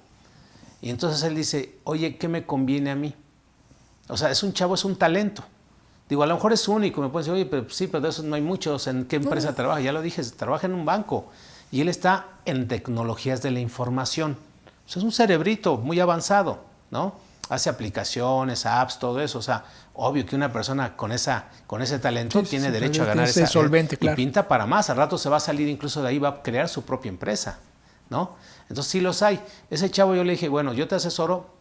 Y entonces él dice, oye, ¿qué me conviene a mí? O sea, es un chavo, es un talento. Digo, a lo mejor es único, me pueden decir, oye, pero sí, pero de esos no hay muchos. ¿En qué empresa trabaja? Ya lo dije, trabaja en un banco. Y él está en tecnologías de la información. O sea, es un cerebrito muy avanzado, ¿no? Hace aplicaciones, apps, todo eso. O sea, obvio que una persona con ese talento tiene derecho a ganar esa solvente, claro. Y pinta para más. Al rato se va a salir incluso de ahí, va a crear su propia empresa, ¿no? Entonces sí los hay. Ese chavo yo le dije, bueno, yo te asesoro,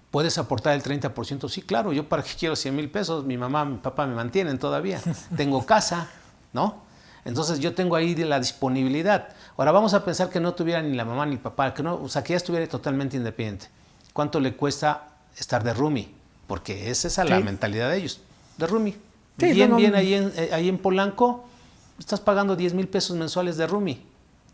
¿puedes aportar el 30%? Sí, claro, yo para qué quiero 100,000 pesos, mi mamá, mi papá me mantienen todavía, tengo casa, ¿no? Entonces yo tengo ahí la disponibilidad. Ahora vamos a pensar que no tuviera ni la mamá ni el papá, o sea, que ya estuviera totalmente independiente. ¿Cuánto le cuesta estar de roomie? Porque es esa la mentalidad de ellos, de roomie. Sí, bien ahí en Polanco, estás pagando 10,000 pesos mensuales de roomie,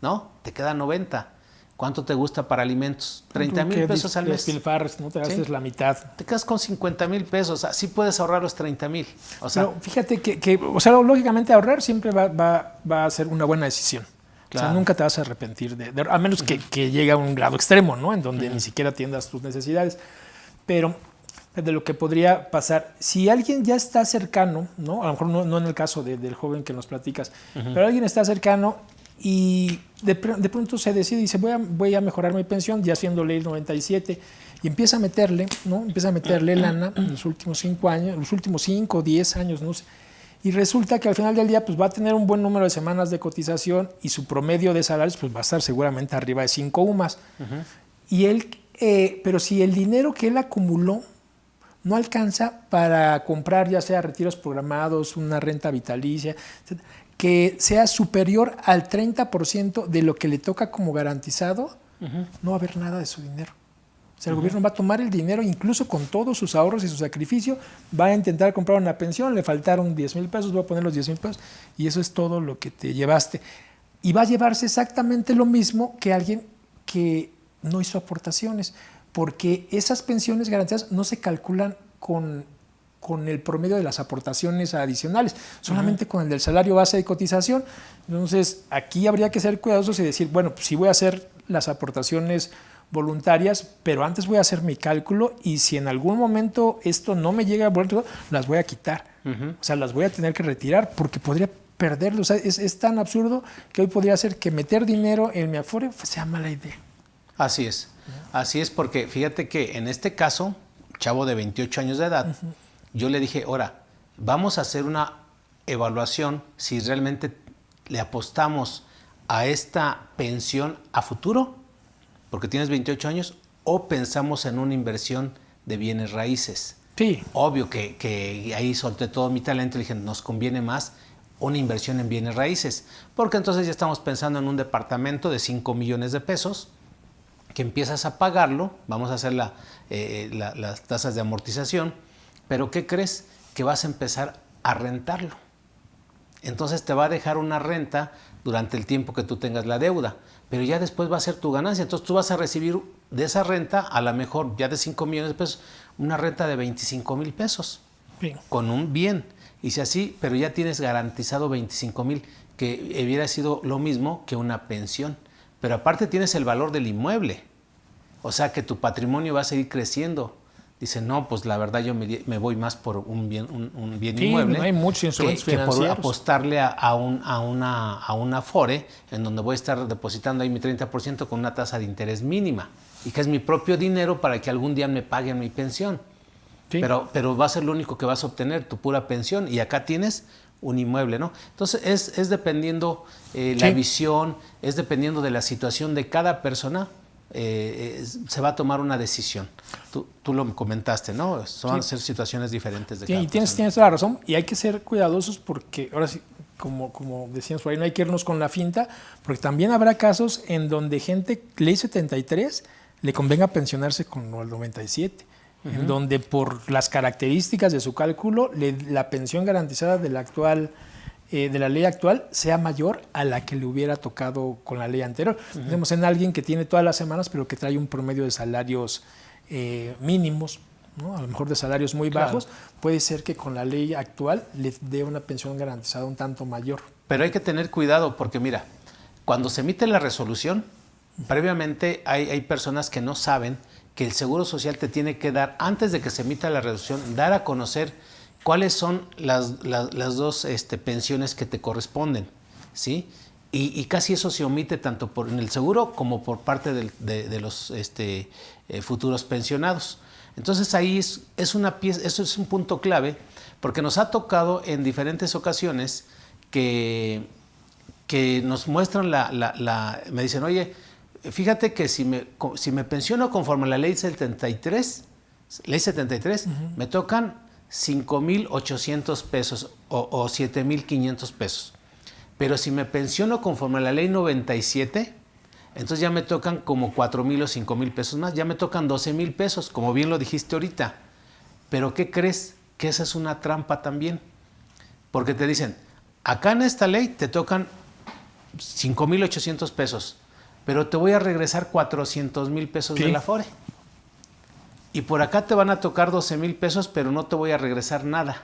¿no? Te queda 90. ¿Cuánto te gusta para alimentos? 30,000 pesos al mes. Despilfarras, no te gastes la mitad. Te quedas con 50,000 pesos. Así puedes ahorrar los 30,000. O sea, pero fíjate que o sea, lógicamente ahorrar siempre va a ser una buena decisión. Claro. O sea, nunca te vas a arrepentir a menos que llegue a un grado extremo, ¿no? En donde ni siquiera atiendas tus necesidades. Pero de lo que podría pasar, si alguien ya está cercano, ¿no? A lo mejor no en el caso del joven que nos platicas, pero alguien está cercano y de pronto se decide y dice, voy a mejorar mi pensión, ya siendo ley 97, y empieza a meterle, ¿no? Empieza a meterle lana en los últimos 5 años, los últimos 5 o 10 años, no sé. Y resulta que al final del día pues va a tener un buen número de semanas de cotización y su promedio de salarios pues va a estar seguramente arriba de 5 UMAS. Y él, pero si el dinero que él acumuló no alcanza para comprar ya sea retiros programados, una renta vitalicia, etc., que sea superior al 30% de lo que le toca como garantizado, no va a haber nada de su dinero. O sea, el gobierno va a tomar el dinero, incluso con todos sus ahorros y su sacrificio, va a intentar comprar una pensión, le faltaron 10,000 pesos, va a poner los 10,000 pesos y eso es todo lo que te llevaste. Y va a llevarse exactamente lo mismo que alguien que no hizo aportaciones, porque esas pensiones garantizadas no se calculan con el promedio de las aportaciones adicionales, solamente con el del salario base de cotización. Entonces, aquí habría que ser cuidadosos y decir, bueno, pues sí voy a hacer las aportaciones voluntarias, pero antes voy a hacer mi cálculo y si en algún momento esto no me llega a volver, las voy a quitar. O sea, las voy a tener que retirar porque podría perderlo. O sea, es tan absurdo que hoy podría ser que meter dinero en mi Afore sea mala idea. Así es. Así es porque fíjate que en este caso, chavo de 28 años de edad, yo le dije, ahora, vamos a hacer una evaluación si realmente le apostamos a esta pensión a futuro, porque tienes 28 años, o pensamos en una inversión de bienes raíces. Sí. Obvio que ahí solté todo mi talento y dije, nos conviene más una inversión en bienes raíces, porque entonces ya estamos pensando en un departamento de 5 millones de pesos, que empiezas a pagarlo, vamos a hacer las tasas de amortización, pero ¿qué crees? Que vas a empezar a rentarlo. Entonces te va a dejar una renta durante el tiempo que tú tengas la deuda, pero ya después va a ser tu ganancia. Entonces tú vas a recibir de esa renta, a lo mejor ya de 5 millones de pesos, una renta de 25,000 pesos, bien, con un bien. Y si así, pero ya tienes garantizado 25,000, que hubiera sido lo mismo que una pensión. Pero aparte tienes el valor del inmueble, o sea que tu patrimonio va a seguir creciendo. Dice, no, pues la verdad yo me voy más por un bien inmueble, no hay muchos instrumentos financieros, que por apostarle a una Afore, en donde voy a estar depositando ahí mi 30% con una tasa de interés mínima, y que es mi propio dinero para que algún día me paguen mi pensión. Sí. Pero va a ser lo único que vas a obtener, tu pura pensión, y acá tienes un inmueble, ¿no? Entonces es dependiendo la visión, es dependiendo de la situación de cada persona, se va a tomar una decisión. Tú lo comentaste, ¿no? Van a ser situaciones diferentes de cada persona. Tienes toda la razón, y hay que ser cuidadosos porque ahora sí, como decíamos por ahí, no hay que irnos con la finta, porque también habrá casos en donde gente, ley 73, le convenga pensionarse con el 97. En donde por las características de su cálculo, la pensión garantizada de la ley actual sea mayor a la que le hubiera tocado con la ley anterior. Tenemos en alguien que tiene todas las semanas, pero que trae un promedio de salarios mínimos, ¿no? A lo mejor de salarios muy bajos, puede ser que con la ley actual le dé una pensión garantizada un tanto mayor. Pero hay que tener cuidado porque mira, cuando se emite la resolución, previamente hay personas que no saben que el Seguro Social te tiene que dar, antes de que se emita la resolución, dar a conocer cuáles son las dos pensiones que te corresponden, ¿sí? Y casi eso se omite tanto en el seguro como por parte de los futuros pensionados. Entonces ahí es una pieza, eso es un punto clave, porque nos ha tocado en diferentes ocasiones que nos muestran me dicen, oye, fíjate que si me pensiono conforme a la ley 73, me tocan 5,800 pesos o 7,500 pesos. Pero si me pensiono conforme a la ley 97, entonces ya me tocan como 4,000 o 5,000 pesos más, ya me tocan 12,000 pesos, como bien lo dijiste ahorita. Pero ¿qué crees? Que esa es una trampa también. Porque te dicen, acá en esta ley te tocan 5,800 pesos, pero te voy a regresar 400,000 pesos de la Afore. Y por acá te van a tocar 12,000 pesos, pero no te voy a regresar nada.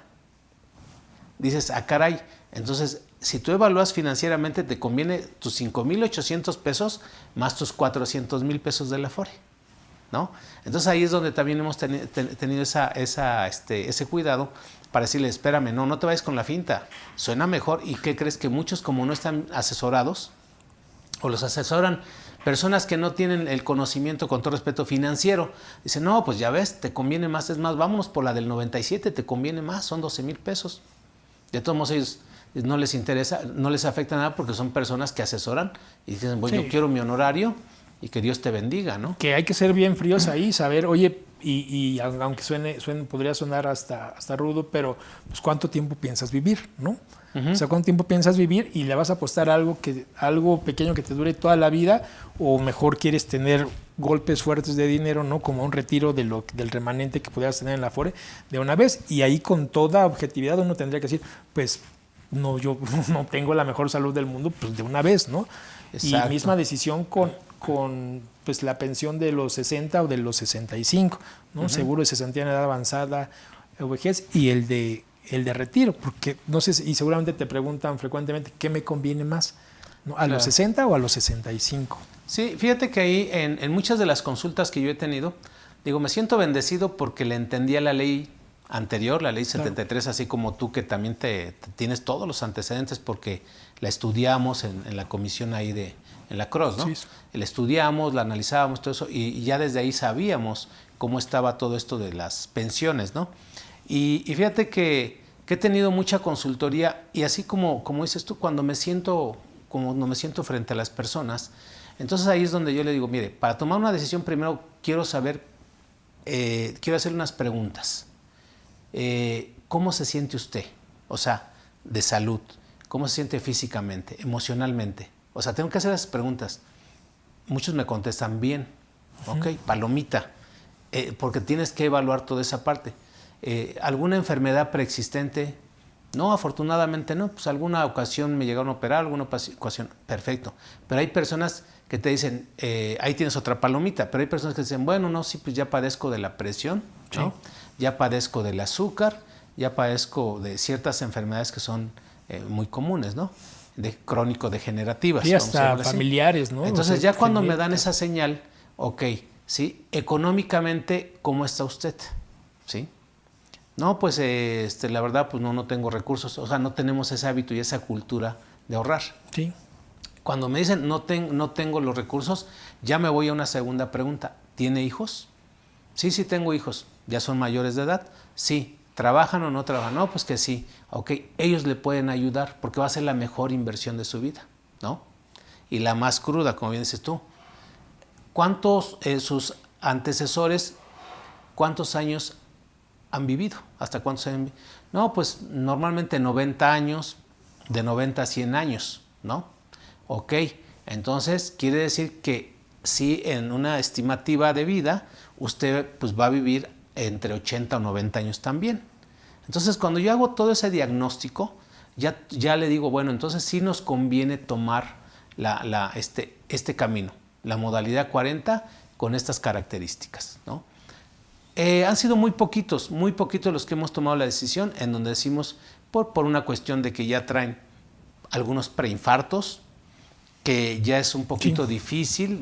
Dices, caray, entonces si tú evalúas financieramente te conviene tus 5,800 pesos más tus 400,000 pesos de la Afore, ¿no? Entonces ahí es donde también hemos tenido ese cuidado para decirle, espérame, no te vayas con la finta, suena mejor. ¿Y qué crees? Que muchos, como no están asesorados, o los asesoran personas que no tienen el conocimiento, con todo respeto, financiero, dicen, no, pues ya ves, te conviene más, es más, vámonos por la del 97, te conviene más, son 12,000 pesos. De todos modos, ellos no les interesa, no les afecta nada porque son personas que asesoran y dicen, bueno, yo quiero mi honorario y que Dios te bendiga, ¿no? Que hay que ser bien fríos ahí, saber, oye, y aunque suene, podría sonar hasta rudo, pero pues ¿cuánto tiempo piensas vivir, no? O sea, ¿cuánto tiempo piensas vivir? Y le vas a apostar algo pequeño que te dure toda la vida, o mejor quieres tener golpes fuertes de dinero, ¿no? Como un retiro del remanente que pudieras tener en la Afore de una vez. Y ahí con toda objetividad uno tendría que decir, pues no, yo no tengo la mejor salud del mundo, pues de una vez, ¿no? Exacto. Y misma decisión con pues la pensión de los 60 o de los 65, ¿no? Seguro de cesantía en edad avanzada o vejez, y el de retiro, porque no sé, y seguramente te preguntan frecuentemente qué me conviene más, ¿no? ¿A los 60 o a los 65? Sí, fíjate que ahí en muchas de las consultas que yo he tenido, digo, me siento bendecido porque le entendía la ley anterior, la ley 73, claro. Así como tú, que también te tienes todos los antecedentes porque la estudiamos en la comisión ahí en la CROSS, ¿no? Sí. La estudiamos, la analizábamos, todo eso, y ya desde ahí sabíamos cómo estaba todo esto de las pensiones, ¿no? Y fíjate que he tenido mucha consultoría, y así como dices tú, cuando me siento frente a las personas, entonces ahí es donde yo le digo, mire, para tomar una decisión primero quiero saber, quiero hacerle unas preguntas. ¿Cómo se siente usted? O sea, de salud. ¿Cómo se siente físicamente, emocionalmente? O sea, tengo que hacer esas preguntas. Muchos me contestan bien, ok, palomita, porque tienes que evaluar toda esa parte. ¿Alguna enfermedad preexistente? No, afortunadamente no. Pues alguna ocasión me llegaron a operar, alguna ocasión, perfecto. Pero hay personas que te dicen, ahí tienes otra palomita, pero hay personas que dicen, bueno, no, sí, pues ya padezco de la presión, ¿no? Ya padezco del azúcar, ya padezco de ciertas enfermedades que son muy comunes, ¿no? Crónico-degenerativas. Y hasta familiares, ¿no? Entonces, o sea, ya cuando me dan esa señal, ok, ¿sí? Económicamente, ¿cómo está usted? ¿Sí? No, pues la verdad, pues no tengo recursos, o sea, no tenemos ese hábito y esa cultura de ahorrar. Sí. Cuando me dicen no tengo los recursos, ya me voy a una segunda pregunta. ¿Tiene hijos? Sí, sí tengo hijos, ya son mayores de edad, sí. ¿Trabajan o no trabajan? No, pues que sí. Ok, ellos le pueden ayudar porque va a ser la mejor inversión de su vida, ¿no? Y la más cruda, como bien dices tú. ¿Cuántos sus antecesores, cuántos años han vivido? ¿Hasta cuántos años? No, pues normalmente 90 años, de 90 a 100 años, ¿no? Ok, entonces quiere decir que sí, en una estimativa de vida, usted pues va a vivir entre 80 o 90 años también. Entonces, cuando yo hago todo ese diagnóstico, ya le digo, bueno, entonces sí nos conviene tomar este camino, la modalidad 40 con estas características, ¿no? Han sido muy poquitos los que hemos tomado la decisión en donde decimos, por una cuestión de que ya traen algunos preinfartos, que ya es un poquito difícil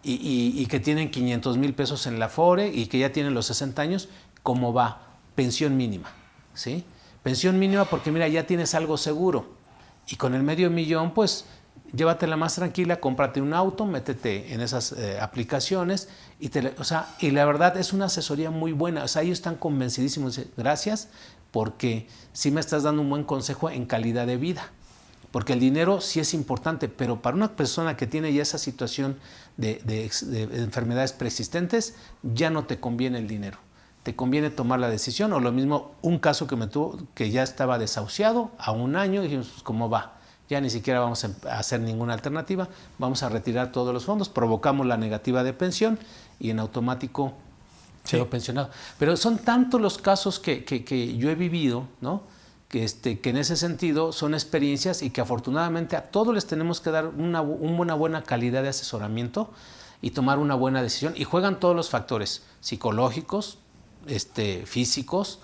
y que tienen 500,000 pesos en la Afore y que ya tienen los 60 años, ¿cómo va? Pensión mínima, ¿sí? Pensión mínima porque mira, ya tienes algo seguro y con el $500,000, pues llévatela más tranquila, cómprate un auto, métete en esas aplicaciones y la verdad es una asesoría muy buena, o sea, ellos están convencidísimos, gracias, porque sí me estás dando un buen consejo en calidad de vida. Porque el dinero sí es importante, pero para una persona que tiene ya esa situación de enfermedades preexistentes, ya no te conviene el dinero. Te conviene tomar la decisión, o lo mismo, un caso que me tuvo, que ya estaba desahuciado a 1 año, y dijimos, pues, ¿cómo va? Ya ni siquiera vamos a hacer ninguna alternativa, vamos a retirar todos los fondos, provocamos la negativa de pensión y en automático quedó pensionado. Pero son tantos los casos que yo he vivido, ¿no? Que en ese sentido son experiencias y que afortunadamente a todos les tenemos que dar una buena calidad de asesoramiento y tomar una buena decisión. Y juegan todos los factores psicológicos, físicos,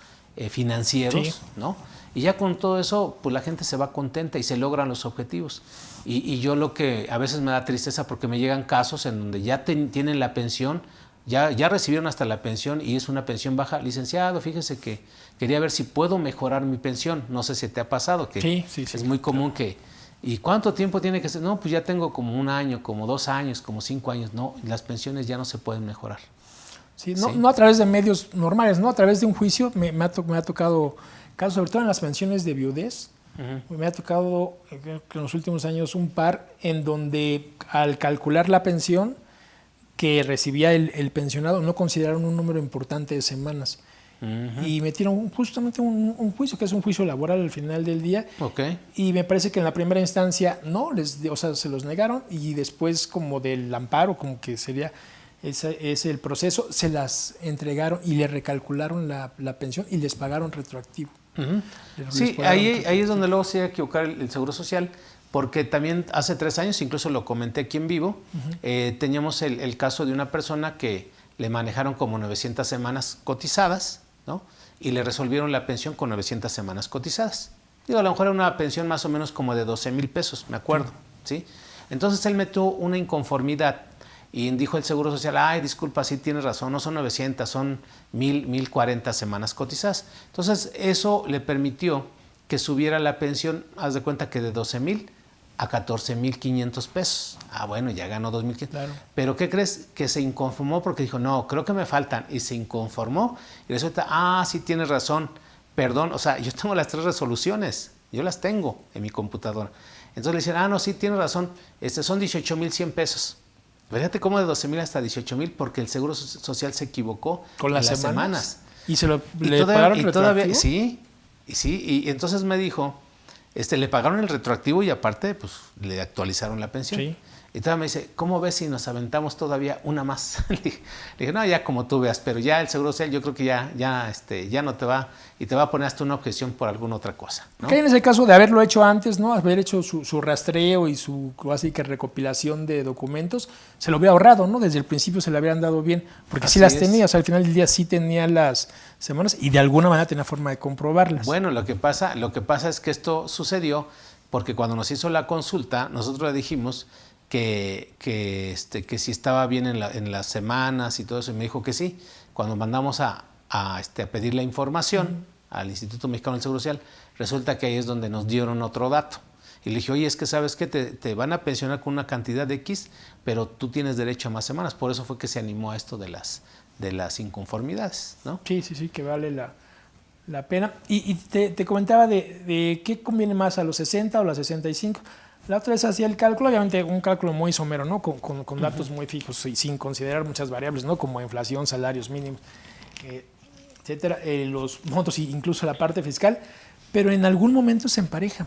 financieros, ¿no? Y ya con todo eso, pues la gente se va contenta y se logran los objetivos. Y yo lo que a veces me da tristeza porque me llegan casos en donde ya tienen la pensión, ya recibieron hasta la pensión y es una pensión baja. Licenciado, fíjese que quería ver si puedo mejorar mi pensión. No sé si te ha pasado, que es muy común que... ¿Y cuánto tiempo tiene que ser? No, pues ya tengo como 1 año, como 2 años, como 5 años. No, las pensiones ya no se pueden mejorar. Sí, no a través de medios normales, no a través de un juicio. Me ha tocado casos, sobre todo en las pensiones de viudez. Me ha tocado en los últimos años un par en donde al calcular la pensión que recibía el pensionado no consideraron un número importante de semanas. Y metieron justamente un juicio, que es un juicio laboral al final del día. Y me parece que en la primera instancia se los negaron, y después, como del amparo, como que sería es el proceso, se las entregaron y le recalcularon la pensión y les pagaron retroactivo. Sí, ahí es donde luego se iba a equivocar el Seguro Social, porque también hace 3 años, incluso lo comenté aquí en vivo, teníamos el caso de una persona que le manejaron como 900 semanas cotizadas, ¿no? Y le resolvieron la pensión con 900 semanas cotizadas. Digo, a lo mejor era una pensión más o menos como de 12,000 pesos, me acuerdo, ¿sí? Entonces él metió una inconformidad y dijo el Seguro Social, ay, disculpa, sí tienes razón, no son 900, son 1,040 semanas cotizadas. Entonces eso le permitió que subiera la pensión, haz de cuenta que de 12,000 a 14,500 pesos. Ah, bueno, ya ganó 2,500. Claro. Pero ¿qué crees? Que se inconformó porque dijo, no, creo que me faltan. Y se inconformó y resulta, sí tienes razón, perdón, o sea, yo tengo las 3 resoluciones, yo las tengo en mi computadora. Entonces le dicen, no, sí, tienes razón, son 18,100 pesos. Fíjate cómo de 12,000 hasta 18,000, porque el Seguro Social se equivocó con las semanas. ¿Y le pagaron retroactivo? Sí, y entonces me dijo, le pagaron el retroactivo y aparte pues le actualizaron la pensión. Sí. Y todavía me dice, ¿cómo ves si nos aventamos todavía una más? Le dije, no, ya como tú veas, pero ya el Seguro Social yo creo que ya no te va, y te va a poner hasta una objeción por alguna otra cosa, ¿no? Que en ese caso de haberlo hecho antes, ¿no? Haber hecho su rastreo y su así que recopilación de documentos, se lo hubiera ahorrado, ¿no? Desde el principio se le habrían dado bien, porque así sí las tenía, o sea, al final del día sí tenía las semanas y de alguna manera tenía forma de comprobarlas. Bueno, lo que pasa es que esto sucedió porque cuando nos hizo la consulta, nosotros le dijimos que si estaba bien en las semanas y todo eso, y me dijo que sí. Cuando mandamos a pedir la información al Instituto Mexicano del Seguro Social, resulta que ahí es donde nos dieron otro dato. Y le dije, oye, es que sabes que te van a pensionar con una cantidad de X, pero tú tienes derecho a más semanas. Por eso fue que se animó a esto de de las inconformidades, ¿no? Sí, que vale la pena. Y te comentaba de qué conviene más, a los 60 o a los 65. La otra vez hacía el cálculo, obviamente un cálculo muy somero, ¿no? Con datos muy fijos y sin considerar muchas variables, ¿no? Como inflación, salarios mínimos, etcétera, los montos e incluso la parte fiscal, pero en algún momento se empareja.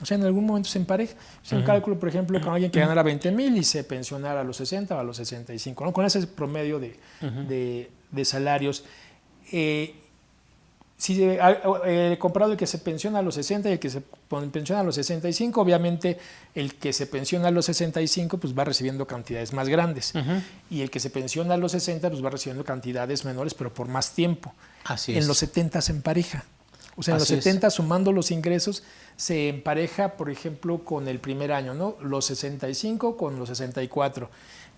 O sea, en algún momento se empareja. O sea, un cálculo, por ejemplo, con alguien que ganara 20,000 y se pensionara a los 60 o a los 65, ¿no? Con ese promedio de salarios. Si comparado el que se pensiona a los 60 y el que se pensiona a los 65, obviamente el que se pensiona a los 65 pues va recibiendo cantidades más grandes, y el que se pensiona a los 60 pues va recibiendo cantidades menores, pero por más tiempo. Así es. En los 70 se empareja. O sea, en los 70, sumando los ingresos, se empareja, por ejemplo, con el primer año, ¿no? Los 65 con los 64.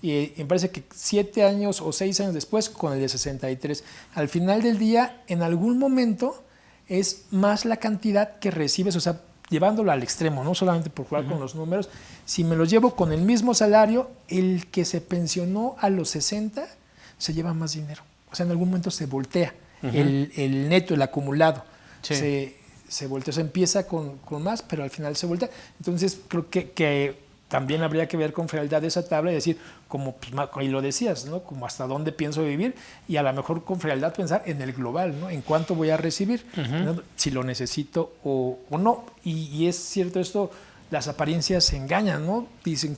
Y me parece que 7 años o 6 años después con el de 63. Al final del día, en algún momento, es más la cantidad que recibes, o sea, llevándolo al extremo, no solamente por jugar con los números. Si me los llevo con el mismo salario, el que se pensionó a los 60 se lleva más dinero. O sea, en algún momento se voltea el neto, el acumulado. Sí. Se voltea, o sea, empieza con más, pero al final se voltea. Entonces, creo que también habría que ver con frialdad esa tabla y decir, como pues, y lo decías, ¿no? Como hasta dónde pienso vivir, y a lo mejor con frialdad pensar en el global, ¿no? En cuánto voy a recibir, ¿no? Si lo necesito o no. Y es cierto esto, las apariencias se engañan, ¿no? Dicen,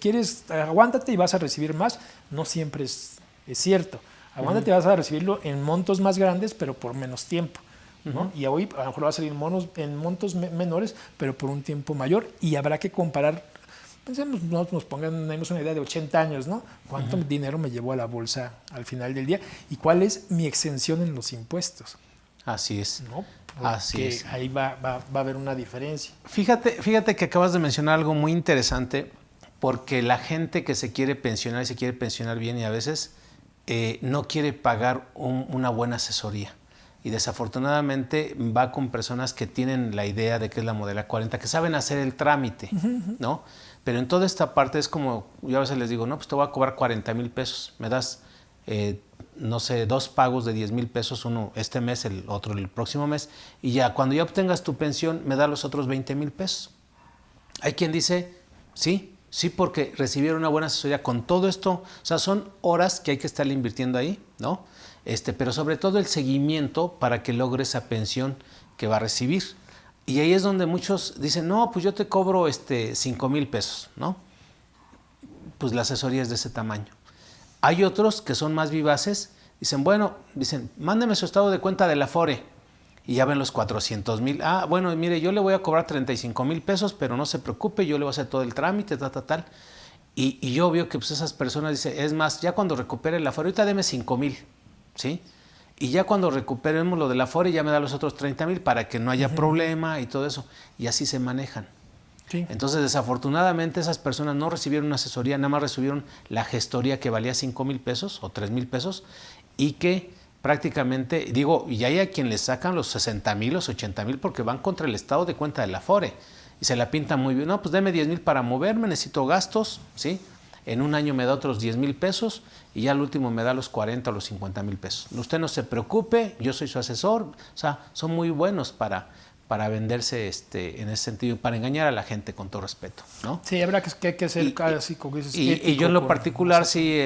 aguántate y vas a recibir más. No siempre es cierto. Aguántate y vas a recibirlo en montos más grandes, pero por menos tiempo, ¿no? Y hoy a lo mejor va a salir en montos menores, pero por un tiempo mayor, y habrá que comparar. Pensemos, nos pongamos una idea de 80 años, ¿no? ¿Cuánto dinero me llevó a la bolsa al final del día? ¿Y cuál es mi exención en los impuestos? Así es. ¿No? Así es. Ahí va a haber una diferencia. Fíjate que acabas de mencionar algo muy interesante, porque la gente que se quiere pensionar y se quiere pensionar bien, y a veces no quiere pagar una buena asesoría. Y desafortunadamente va con personas que tienen la idea de que es la modalidad 40, que saben hacer el trámite, ¿no? Pero en toda esta parte es como, yo a veces les digo, no, pues te voy a cobrar 40,000 pesos, me das, no sé, 2 pagos de 10,000 pesos, uno este mes, el otro el próximo mes, y ya cuando ya obtengas tu pensión, me da los otros 20,000 pesos. Hay quien dice, sí, porque recibieron una buena asesoría con todo esto, o sea, son horas que hay que estarle invirtiendo ahí, ¿no? Pero sobre todo el seguimiento para que logre esa pensión que va a recibir. Y ahí es donde muchos dicen, no, pues yo te cobro 5,000 pesos, ¿no? Pues la asesoría es de ese tamaño. Hay otros que son más vivaces, dicen, mándeme su estado de cuenta de la Afore, y ya ven los 400,000. Ah, bueno, mire, yo le voy a cobrar 35,000 pesos, pero no se preocupe, yo le voy a hacer todo el trámite, tal. Y yo veo que pues, esas personas dicen, es más, ya cuando recupere la Afore, ahorita deme 5,000, ¿sí? Y ya cuando recuperemos lo de la Afore ya me da los otros 30,000 para que no haya problema y todo eso. Y así se manejan. Sí. Entonces, desafortunadamente, esas personas no recibieron una asesoría, nada más recibieron la gestoría que valía 5,000 pesos o 3,000 pesos, y que prácticamente, y hay a quien les sacan los 60,000, los 80,000 porque van contra el estado de cuenta de la Afore y se la pintan muy bien. No, pues deme 10,000 para moverme, necesito gastos, ¿sí? En un año me da otros 10,000 pesos y ya al último me da los 40 o los 50,000 pesos. Usted no se preocupe, yo soy su asesor. O sea, son muy buenos para venderse en ese sentido, para engañar a la gente, con todo respeto, ¿no? Sí, habrá que ser así como dices. Y yo en lo particular sí,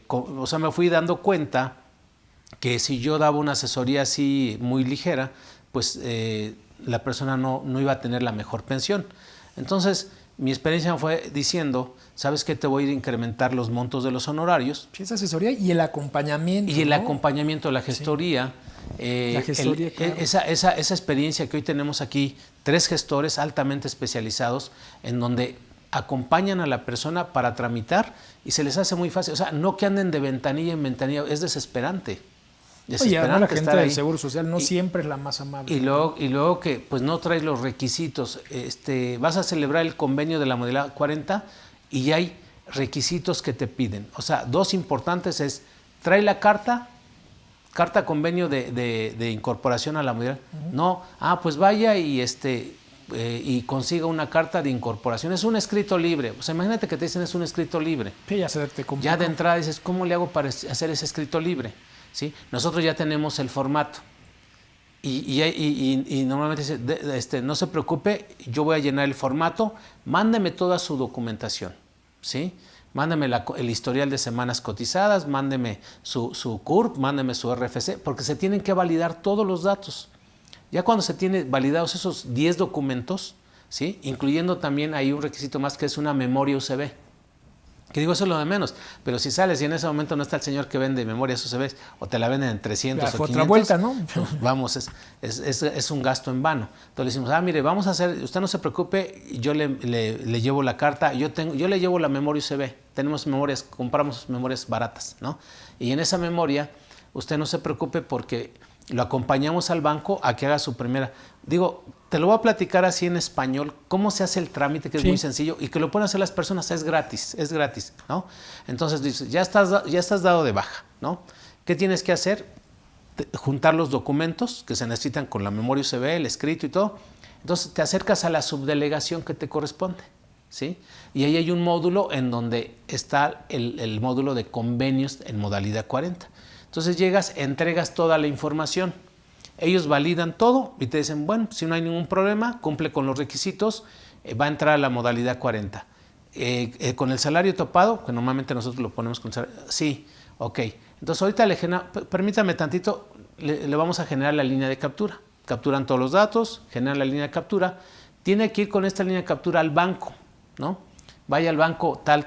o sea, me fui dando cuenta que si yo daba una asesoría así muy ligera, pues la persona no iba a tener la mejor pensión. Entonces, mi experiencia fue diciendo, ¿sabes qué? Te voy a ir a incrementar los montos de los honorarios. Sí, esa asesoría y el acompañamiento. Y el acompañamiento de la gestoría. Sí. La gestoría, claro. Esa experiencia que hoy tenemos aquí, 3 gestores altamente especializados, en donde acompañan a la persona para tramitar y se les hace muy fácil. O sea, no que anden de ventanilla en ventanilla, es desesperante. Oye, además la gente del Seguro Social no siempre es la más amable. Y luego que pues no traes los requisitos. Vas a celebrar el convenio de la modalidad 40 y hay requisitos que te piden. O sea, 2 importantes es, trae la carta convenio de incorporación a la modalidad. No, pues vaya y consiga una carta de incorporación. Es un escrito libre. O sea, imagínate que te dicen es un escrito libre. Sí, ya se te complicó. Ya de entrada dices, ¿cómo le hago para hacer ese escrito libre? ¿sí? Nosotros ya tenemos el formato. Y normalmente dice, no se preocupe, yo voy a llenar el formato, mándeme toda su documentación, ¿sí? Mándeme el historial de semanas cotizadas, mándeme su CURP, mándeme su RFC, porque se tienen que validar todos los datos. Ya cuando se tienen validados esos 10 documentos, ¿sí? Incluyendo también hay un requisito más que es una memoria USB. Que digo, eso es lo de menos, pero si sales y en ese momento no está el señor que vende memorias USB o te la venden en 300 o 500, otra vuelta, ¿no? Pues vamos, es un gasto en vano. Entonces le decimos, mire, vamos a hacer, usted no se preocupe, yo le llevo la carta, yo le llevo la memoria USB, tenemos memorias, compramos memorias baratas, ¿no? Y en esa memoria, usted no se preocupe porque lo acompañamos al banco a que haga su primera. Digo, te lo voy a platicar así en español, cómo se hace el trámite, que es muy sencillo y que lo pueden hacer las personas, es gratis, ¿no? Entonces dices, ya estás dado de baja, ¿no? ¿Qué tienes que hacer? Juntar los documentos que se necesitan con la memoria USB, el escrito y todo. Entonces te acercas a la subdelegación que te corresponde, ¿sí? Y ahí hay un módulo en donde está el módulo de convenios en modalidad 40. Entonces llegas, entregas toda la información. Ellos validan todo y te dicen, bueno, si no hay ningún problema, cumple con los requisitos, va a entrar a la modalidad 40. Con el salario topado, que normalmente nosotros lo ponemos con salario, sí, ok. Entonces ahorita permítame tantito, le vamos a generar la línea de captura. Capturan todos los datos, generan la línea de captura. Tiene que ir con esta línea de captura al banco, ¿no? Vaya al banco tal,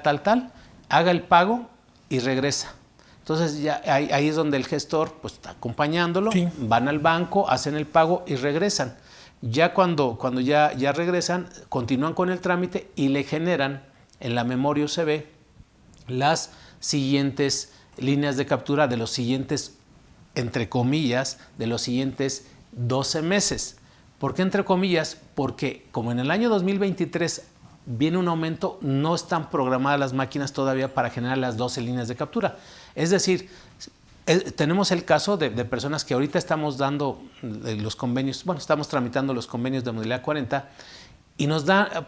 haga el pago y regresa. Entonces ya ahí es donde el gestor pues está acompañándolo, van al banco, hacen el pago y regresan. Ya cuando ya regresan, continúan con el trámite y le generan en la memoria USB las siguientes líneas de captura de los siguientes, entre comillas, de los siguientes 12 meses. ¿Por qué entre comillas? Porque como en el año 2023 viene un aumento, no están programadas las máquinas todavía para generar las 12 líneas de captura. Es decir, tenemos el caso de personas que ahorita estamos dando los convenios, bueno, estamos tramitando los convenios de modalidad 40 y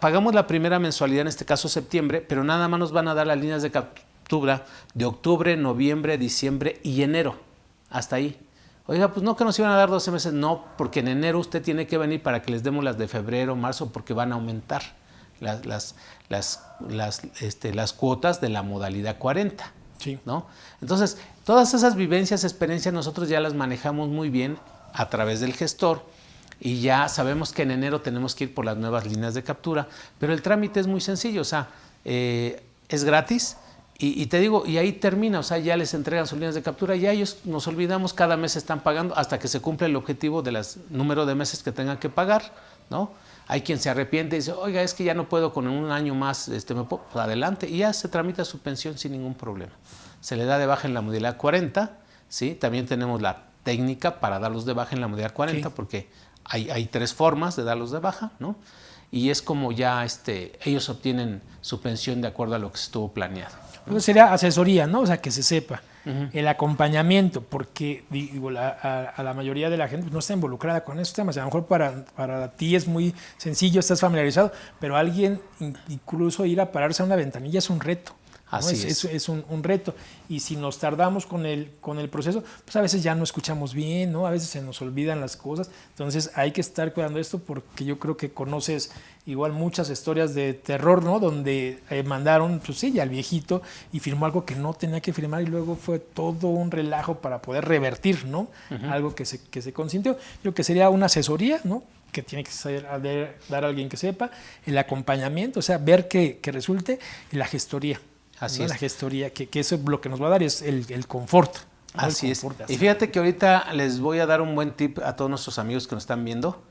pagamos la primera mensualidad, en este caso septiembre, pero nada más nos van a dar las líneas de captura de octubre, noviembre, diciembre y enero. Hasta ahí. Oiga, pues no que nos iban a dar 12 meses, no, porque en enero usted tiene que venir para que les demos las de febrero, marzo, porque van a aumentar las cuotas de la modalidad 40. Sí. ¿No? Entonces, todas esas vivencias, experiencias, nosotros ya las manejamos muy bien a través del gestor y ya sabemos que en enero tenemos que ir por las nuevas líneas de captura, pero el trámite es muy sencillo, o sea, es gratis y te digo, y ahí termina, o sea, ya les entregan sus líneas de captura y ya ellos nos olvidamos, cada mes están pagando hasta que se cumple el objetivo de los número de meses que tengan que pagar, ¿no? Hay quien se arrepiente y dice, oiga, es que ya no puedo con un año más, pues adelante, y ya se tramita su pensión sin ningún problema. Se le da de baja en la modalidad 40, ¿sí? También tenemos la técnica para darlos de baja en la modalidad 40, porque hay 3 formas de darlos de baja, ¿no? Y es como ya ellos obtienen su pensión de acuerdo a lo que estuvo planeado. Entonces sería asesoría, ¿no? O sea, que se sepa. El acompañamiento, porque digo, a la mayoría de la gente no está involucrada con esos temas. A lo mejor para ti es muy sencillo, estás familiarizado, pero alguien incluso ir a pararse a una ventanilla es un reto. ¿no? Así es un reto. Y si nos tardamos con el proceso, pues a veces ya no escuchamos bien, ¿no? A veces se nos olvidan las cosas. Entonces hay que estar cuidando esto porque yo creo que conoces igual muchas historias de terror, ¿no? Donde mandaron, pues sí, al viejito y firmó algo que no tenía que firmar y luego fue todo un relajo para poder revertir, ¿no? Algo que se consintió. Yo creo que sería una asesoría, ¿no? Que tiene que dar a alguien que sepa, el acompañamiento, o sea, ver que resulte, y la gestoría. Así ¿no? es. La gestoría, que eso es lo que nos va a dar, es el confort. ¿no? Así es. Y fíjate que ahorita les voy a dar un buen tip a todos nuestros amigos que nos están viendo,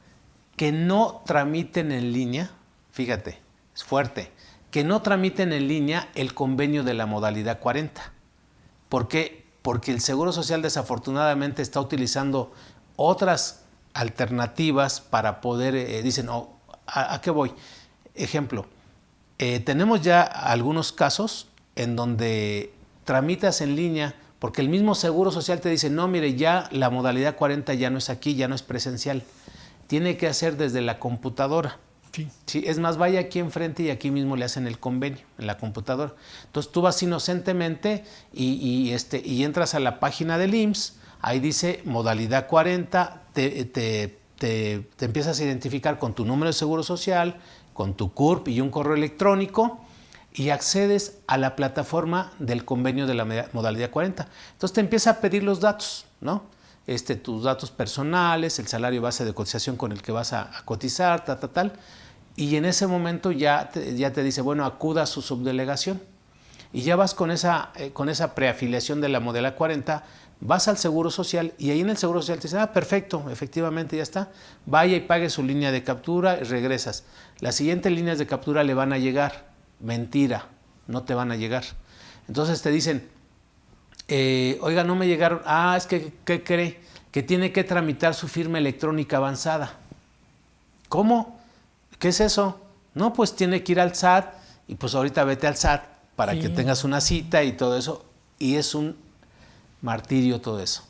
que no tramiten en línea, fíjate, es fuerte, que no tramiten en línea el convenio de la modalidad 40. ¿Por qué? Porque el Seguro Social desafortunadamente está utilizando otras alternativas para poder, dicen, ¿a qué voy? Ejemplo, tenemos ya algunos casos en donde tramitas en línea porque el mismo Seguro Social te dice, no, mire, ya la modalidad 40 ya no es aquí, ya no es presencial. Tiene que hacer desde la computadora. Sí. Sí, es más, vaya aquí enfrente y aquí mismo le hacen el convenio en la computadora. Entonces tú vas inocentemente y entras a la página del IMSS, ahí dice modalidad 40, te empiezas a identificar con tu número de seguro social, con tu CURP y un correo electrónico y accedes a la plataforma del convenio de la modalidad 40. Entonces te empieza a pedir los datos, ¿no? Tus datos personales, el salario base de cotización con el que vas a cotizar, tal. Y en ese momento ya te dice, bueno, acuda a su subdelegación. Y ya vas con esa preafiliación de la modalidad 40, vas al Seguro Social y ahí en el Seguro Social te dicen, perfecto, efectivamente ya está, vaya y pague su línea de captura y regresas. Las siguientes líneas de captura le van a llegar. Mentira, no te van a llegar. Entonces te dicen, oiga, no me llegaron, es que, ¿qué cree? Que tiene que tramitar su firma electrónica avanzada. ¿Cómo? ¿Qué es eso? No, pues tiene que ir al SAT y pues ahorita vete al SAT para que tengas una cita y todo eso. Y es un martirio todo eso.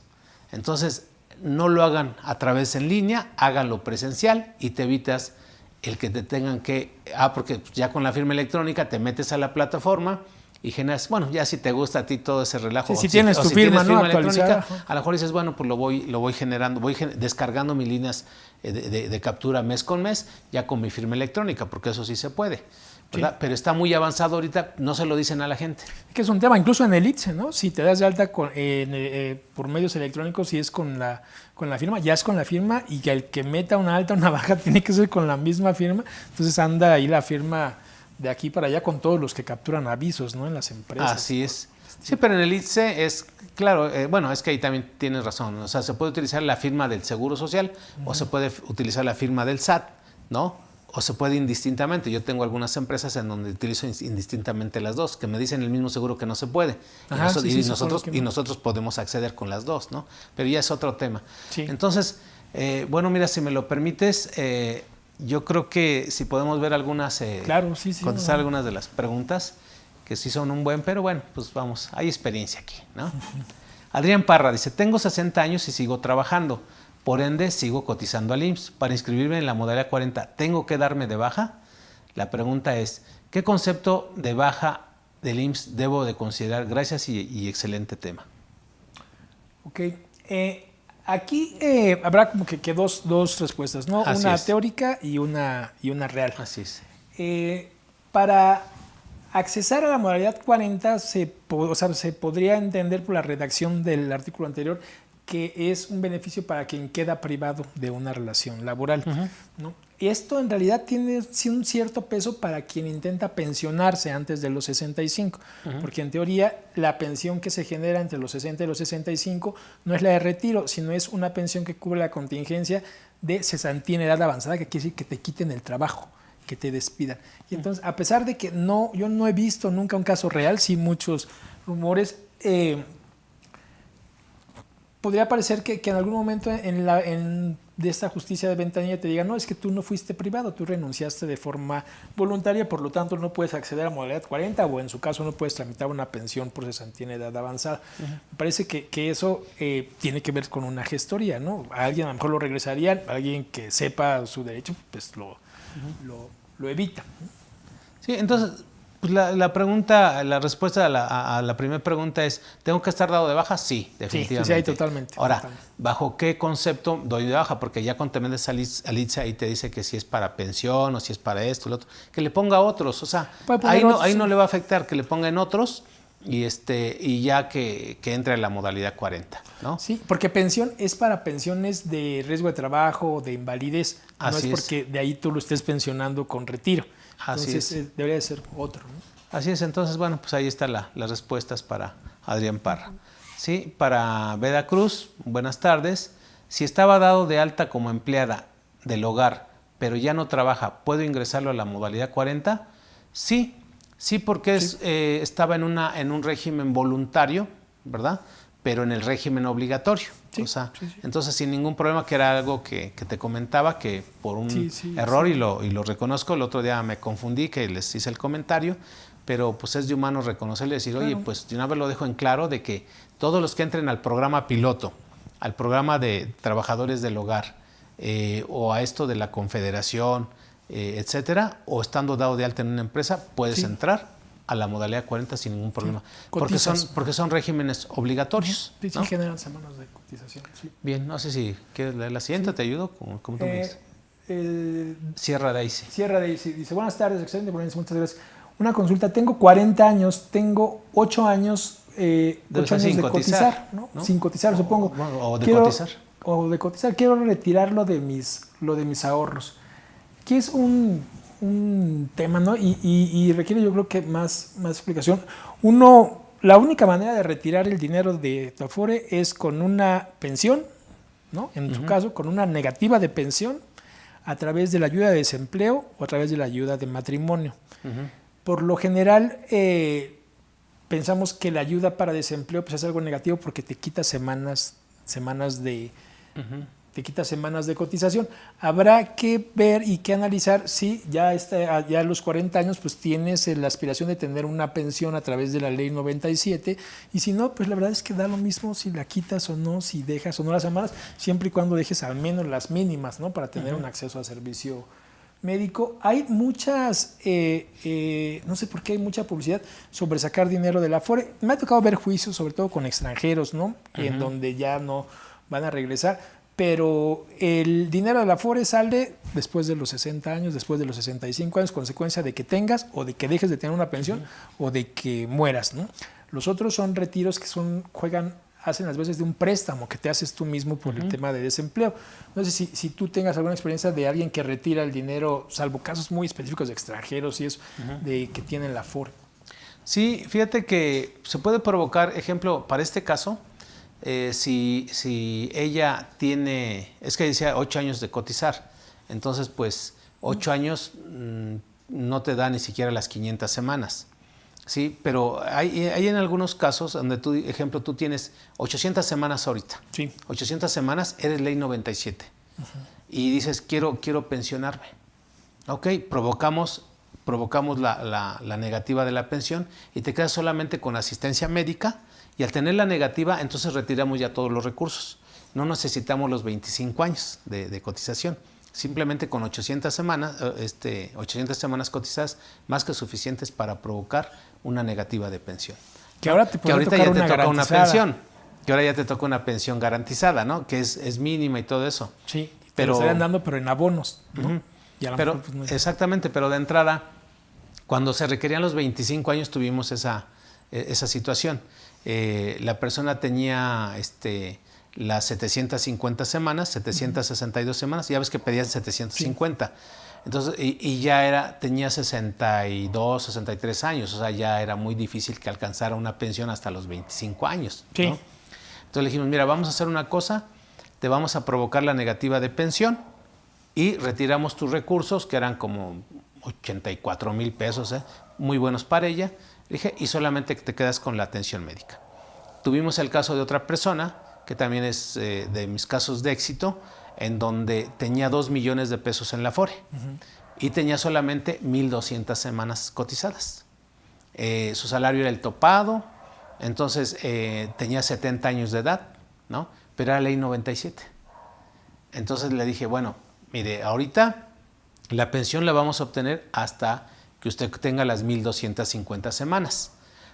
Entonces, no lo hagan a través en línea, háganlo presencial y te evitas el que te tengan que... porque ya con la firma electrónica te metes a la plataforma y generas... Bueno, ya si te gusta a ti todo ese relajo... Si tienes tu firma, ¿no? electrónica, a lo mejor dices, bueno, pues lo voy generando, descargando mis líneas de captura mes con mes, ya con mi firma electrónica, porque eso sí se puede. ¿verdad? Sí. Pero está muy avanzado ahorita, no se lo dicen a la gente. Que es un tema, incluso en el ITSE, ¿no? Si te das de alta por medios electrónicos, si es con la firma, ya es con la firma, y que el que meta una alta o una baja tiene que ser con la misma firma. Entonces anda ahí la firma de aquí para allá con todos los que capturan avisos, ¿no? En las empresas. Así es. Sí, pero en el ITSE es, claro, bueno, es que ahí también tienes razón. O sea, se puede utilizar la firma del Seguro Social o se puede utilizar la firma del SAT, ¿no? O se puede indistintamente. Yo tengo algunas empresas en donde utilizo indistintamente las dos, que me dicen el mismo seguro que no se puede. Ajá, y nosotros podemos acceder con las dos, ¿no? Pero ya es otro tema. Sí. Entonces, bueno, mira, si me lo permites, yo creo que si podemos ver algunas, contestar algunas de las preguntas, que sí son un buen, pero bueno, pues vamos, hay experiencia aquí, ¿no? Adrián Parra dice, tengo 60 años y sigo trabajando. Por ende, sigo cotizando al IMSS. Para inscribirme en la modalidad 40, ¿tengo que darme de baja? La pregunta es, ¿qué concepto de baja del IMSS debo de considerar? Gracias y excelente tema. Ok. Aquí habrá como que dos respuestas, ¿no? Así una es. Teórica y una real. Así es. Para accesar a la modalidad 40 se podría entender por la redacción del artículo anterior que es un beneficio para quien queda privado de una relación laboral, ¿no? Esto en realidad tiene un cierto peso para quien intenta pensionarse antes de los 65, porque en teoría la pensión que se genera entre los 60 y los 65 no es la de retiro, sino es una pensión que cubre la contingencia de cesantía en edad avanzada, que quiere decir que te quiten el trabajo, que te despidan. Y entonces, a pesar de que yo no he visto nunca un caso real, sí muchos rumores, podría parecer que en algún momento de esta justicia de ventanilla te digan, no, es que tú no fuiste privado, tú renunciaste de forma voluntaria, por lo tanto no puedes acceder a modalidad 40 o en su caso no puedes tramitar una pensión por cesantía en edad avanzada. Me parece que eso tiene que ver con una gestoría, ¿no? A alguien a lo mejor lo regresarían, a alguien que sepa su derecho, pues lo evita. Sí, entonces... Pues la respuesta a la primera pregunta es, ¿tengo que estar dado de baja? Sí, definitivamente. Sí, totalmente. Ahora, ¿bajo qué concepto doy de baja? Porque ya cuando te metes al ITSE ahí te dice que si es para pensión o si es para esto, lo otro, que le ponga otros. O sea, ahí no le va a afectar que le ponga en otros y ya que entre en la modalidad 40, ¿no? Sí, porque pensión es para pensiones de riesgo de trabajo, de invalidez. Así no es porque de ahí tú lo estés pensionando con retiro. Entonces debería de ser otro, ¿no? Así es, entonces bueno, pues ahí están las respuestas para Adrián Parra. Sí, para Veda Cruz, buenas tardes. Si estaba dado de alta como empleada del hogar, pero ya no trabaja, ¿puedo ingresarlo a la modalidad 40? Sí, porque estaba en un régimen voluntario, ¿verdad? Pero en el régimen obligatorio. Entonces sin ningún problema, que era algo que te comentaba, que por un error, y lo reconozco, el otro día me confundí, que les hice el comentario, pero pues es de humano reconocerle y decir, oye, pues de una vez lo dejo en claro de que todos los que entren al programa piloto, al programa de trabajadores del hogar, o a esto de la Confederación, etcétera, o estando dado de alta en una empresa, puedes entrar a la modalidad 40 sin ningún problema. Porque son regímenes obligatorios. Sí, ¿no? Generan semanas de cotización. Sí. Bien, no sé si quieres leer la siguiente, ¿te ayudo? ¿Cómo tú me dices? Sierra Daisy. Sierra Daisy dice, buenas tardes, excelente, muchas gracias. Una consulta, tengo 40 años, tengo 8 años, 8 años de cotizar, ¿no? Sin cotizar, supongo. O de cotizar. O de cotizar, quiero retirarlo de mis ahorros. Que es un tema, ¿no? Y requiere, yo creo que más explicación. La única manera de retirar el dinero de tu Afore es con una pensión, ¿no? En tu caso, con una negativa de pensión, a través de la ayuda de desempleo o a través de la ayuda de matrimonio. Por lo general, pensamos que la ayuda para desempleo pues, es algo negativo porque te quita semanas de cotización. Habrá que ver y que analizar si ya a los 40 años pues tienes la aspiración de tener una pensión a través de la ley 97 y si no, pues la verdad es que da lo mismo si la quitas o no, si dejas o no las semanas, siempre y cuando dejes al menos las mínimas, ¿no? Para tener un acceso a servicio médico. Hay muchas, no sé por qué hay mucha publicidad sobre sacar dinero de la Afore. Me ha tocado ver juicios, sobre todo con extranjeros, ¿no? En donde ya no van a regresar. Pero el dinero de la Afore sale después de los 60 años, después de los 65 años, consecuencia de que tengas o de que dejes de tener una pensión o de que mueras, ¿no? Los otros son retiros que hacen las veces de un préstamo que te haces tú mismo por el tema de desempleo. No sé si tú tengas alguna experiencia de alguien que retira el dinero, salvo casos muy específicos de extranjeros y eso, de que tienen la Afore. Sí, fíjate que se puede provocar, ejemplo, para este caso, si ella tiene, es que decía 8 años de cotizar, entonces pues 8 años no te da ni siquiera las 500 semanas, ¿sí? Pero hay en algunos casos donde tú tienes 800 semanas ahorita, 800 semanas, eres ley 97 y dices quiero pensionarme, ok, provocamos la negativa de la pensión y te quedas solamente con asistencia médica. Y al tener la negativa, entonces retiramos ya todos los recursos. No necesitamos los 25 años de cotización. Simplemente con 800 semanas cotizadas, más que suficientes para provocar una negativa de pensión. Que ahora te puede tocar una garantizada. Una pensión. Que ahora ya te toca una pensión garantizada, ¿no? Que es mínima y todo eso. Sí, pero lo estarían dando, pero en abonos, ¿no? Y a lo mejor, pues, no. Exactamente, pero de entrada, cuando se requerían los 25 años, tuvimos esa situación. La persona tenía las 750 semanas, 762 semanas, ya ves que pedían 750. Entonces, y ya tenía 62, 63 años, o sea, ya era muy difícil que alcanzara una pensión hasta los 25 años. Sí. ¿No? Entonces le dijimos, mira, vamos a hacer una cosa, te vamos a provocar la negativa de pensión y retiramos tus recursos, que eran como 84,000 pesos, muy buenos para ella. Dije, y solamente te quedas con la atención médica. Tuvimos el caso de otra persona, que también es de mis casos de éxito, en donde tenía 2 millones de pesos en la Afore y tenía solamente 1,200 semanas cotizadas. Su salario era el topado, entonces tenía 70 años de edad, ¿no? Pero era ley 97. Entonces le dije, bueno, mire, ahorita la pensión la vamos a obtener hasta que usted tenga las 1,250 semanas.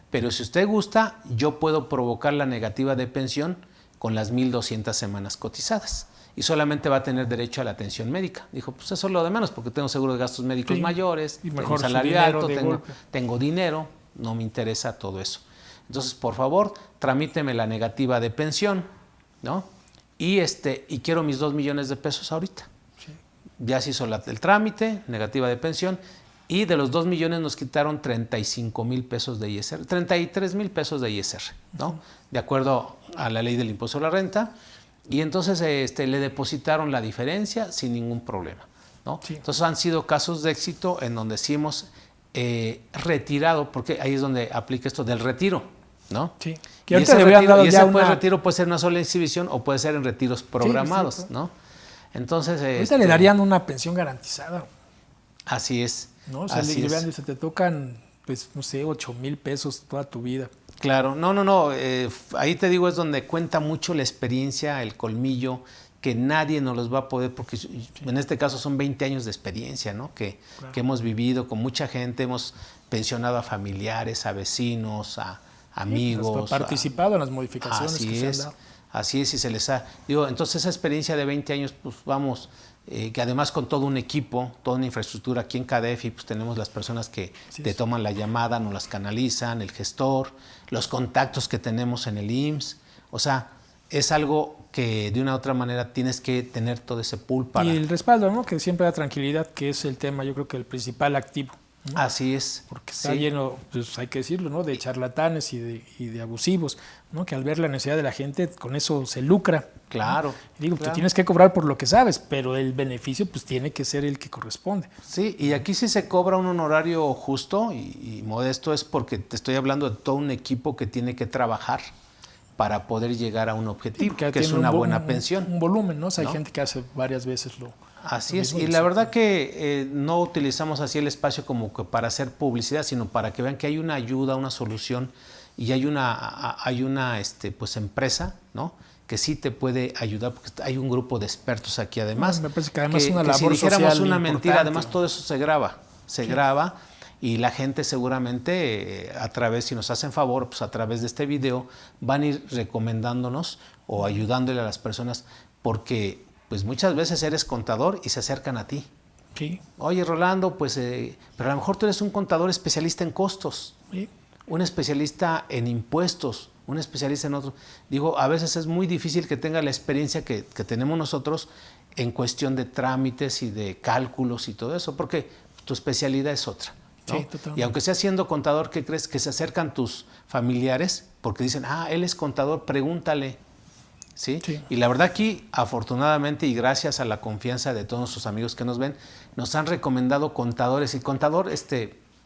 Pero si usted gusta, yo puedo provocar la negativa de pensión con las 1,200 semanas cotizadas. Y solamente va a tener derecho a la atención médica. Dijo, pues eso es lo de menos, porque tengo seguro de gastos médicos mayores, y tengo salario alto, tengo dinero, no me interesa todo eso. Entonces, por favor, tramíteme la negativa de pensión, ¿no? Y quiero mis 2 millones de pesos ahorita. Sí. Ya se hizo el trámite, negativa de pensión, y de los 2 millones nos quitaron 35,000 pesos de ISR, 33,000 pesos de ISR, ¿no? De acuerdo a la ley del impuesto a la renta. Y entonces le depositaron la diferencia sin ningún problema, ¿no? Sí. Entonces han sido casos de éxito en donde sí hemos retirado, porque ahí es donde aplica esto del retiro, ¿no? Sí. Que y ese retiro puede ser una sola exhibición o puede ser en retiros programados, sí, ¿no? Entonces ahorita le darían una pensión garantizada. Así es. ¿No? O sea, le vean, se te tocan, pues, no sé, 8,000 pesos toda tu vida. Claro, no. Ahí te digo, es donde cuenta mucho la experiencia, el colmillo que nadie nos los va a poder, porque en este caso son 20 años de experiencia, ¿no? Que hemos vivido con mucha gente, hemos pensionado a familiares, a vecinos, a amigos. Participado en las modificaciones que se han dado. Así es, y se les ha... Digo, entonces esa experiencia de 20 años, pues vamos, que además con todo un equipo, toda una infraestructura aquí en CADEFI, pues tenemos las personas que te toman la llamada, nos las canalizan, el gestor, los contactos que tenemos en el IMSS, o sea, es algo que de una u otra manera tienes que tener todo ese pool para... Y el respaldo, ¿no? Que siempre da tranquilidad, que es el tema, yo creo que el principal activo, ¿no? Así es. Porque está lleno, pues hay que decirlo, ¿no? De charlatanes y de abusivos, ¿no? Que al ver la necesidad de la gente, con eso se lucra. Claro. ¿no? Y digo, claro. Tú tienes que cobrar por lo que sabes, pero el beneficio pues tiene que ser el que corresponde. Sí, y aquí sí se cobra un honorario justo y modesto, es porque te estoy hablando de todo un equipo que tiene que trabajar para poder llegar a un objetivo, que es una buena pensión. Un volumen, ¿no? O sea, ¿no? Hay gente que hace varias veces lo... Así es, y la verdad que no utilizamos así el espacio como que para hacer publicidad, sino para que vean que hay una ayuda, una solución, y hay una pues empresa, ¿no? Que sí te puede ayudar, porque hay un grupo de expertos aquí además. Me parece que además es una labor si dijéramos social una importante. mentira, además todo eso se graba, y la gente seguramente a través, si nos hacen favor, pues a través de este video van a ir recomendándonos o ayudándole a las personas, porque pues muchas veces eres contador y se acercan a ti. Sí. Oye, Rolando, pues, pero a lo mejor tú eres un contador especialista en costos, Sí. un especialista en impuestos, un especialista en otro. Digo, a veces es muy difícil que tenga la experiencia que tenemos nosotros en cuestión de trámites y de cálculos y todo eso, porque tu especialidad es otra, ¿no? Sí, totalmente. Y aunque seas siendo contador, ¿qué crees? Que se acercan tus familiares porque dicen, él es contador, pregúntale. ¿Sí? Sí. Y la verdad aquí, afortunadamente y gracias a la confianza de todos nuestros amigos que nos ven, nos han recomendado contadores. Y contador,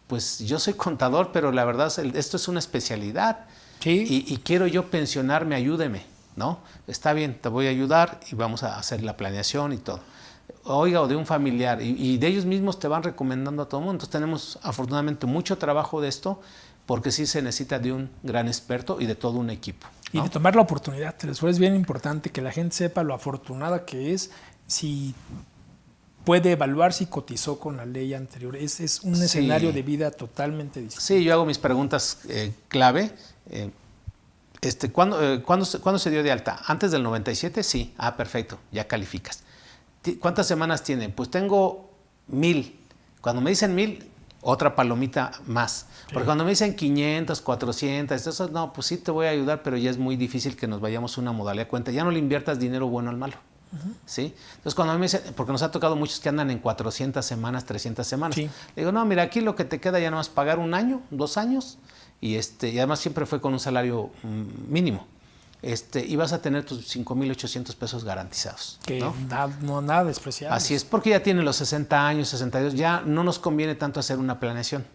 pues yo soy contador, pero la verdad esto es una especialidad. Sí. Y quiero yo pensionarme, ayúdeme, ¿no? Está bien, te voy a ayudar y vamos a hacer la planeación y todo. Oiga, o de un familiar, y de ellos mismos te van recomendando a todo el mundo. Entonces tenemos afortunadamente mucho trabajo de esto, porque sí se necesita de un gran experto y de todo un equipo, ¿no? Y de tomar la oportunidad. Eso es bien importante, que la gente sepa lo afortunada que es si puede evaluar si cotizó con la ley anterior. Es un escenario de vida totalmente distinto. Sí, yo hago mis preguntas clave. ¿Cuándo se dio de alta? ¿Antes del 97? Sí. Perfecto, ya calificas. ¿Cuántas semanas tiene? Pues tengo 1000. Cuando me dicen 1000, otra palomita más. Porque cuando me dicen 500, 400, eso, no, pues sí te voy a ayudar, pero ya es muy difícil que nos vayamos a una modalidad de cuenta. Ya no le inviertas dinero bueno al malo. ¿Sí? Entonces cuando a mí me dicen, porque nos ha tocado muchos que andan en 400 semanas, 300 semanas. Sí. Le digo, no, mira, aquí lo que te queda ya nada más pagar 1 año, 2 años, y además siempre fue con un salario mínimo. Y vas a tener tus 5,800 pesos garantizados. Que no nada despreciable. Así es, porque ya tienen los 60 años, 62, ya no nos conviene tanto hacer una planeación,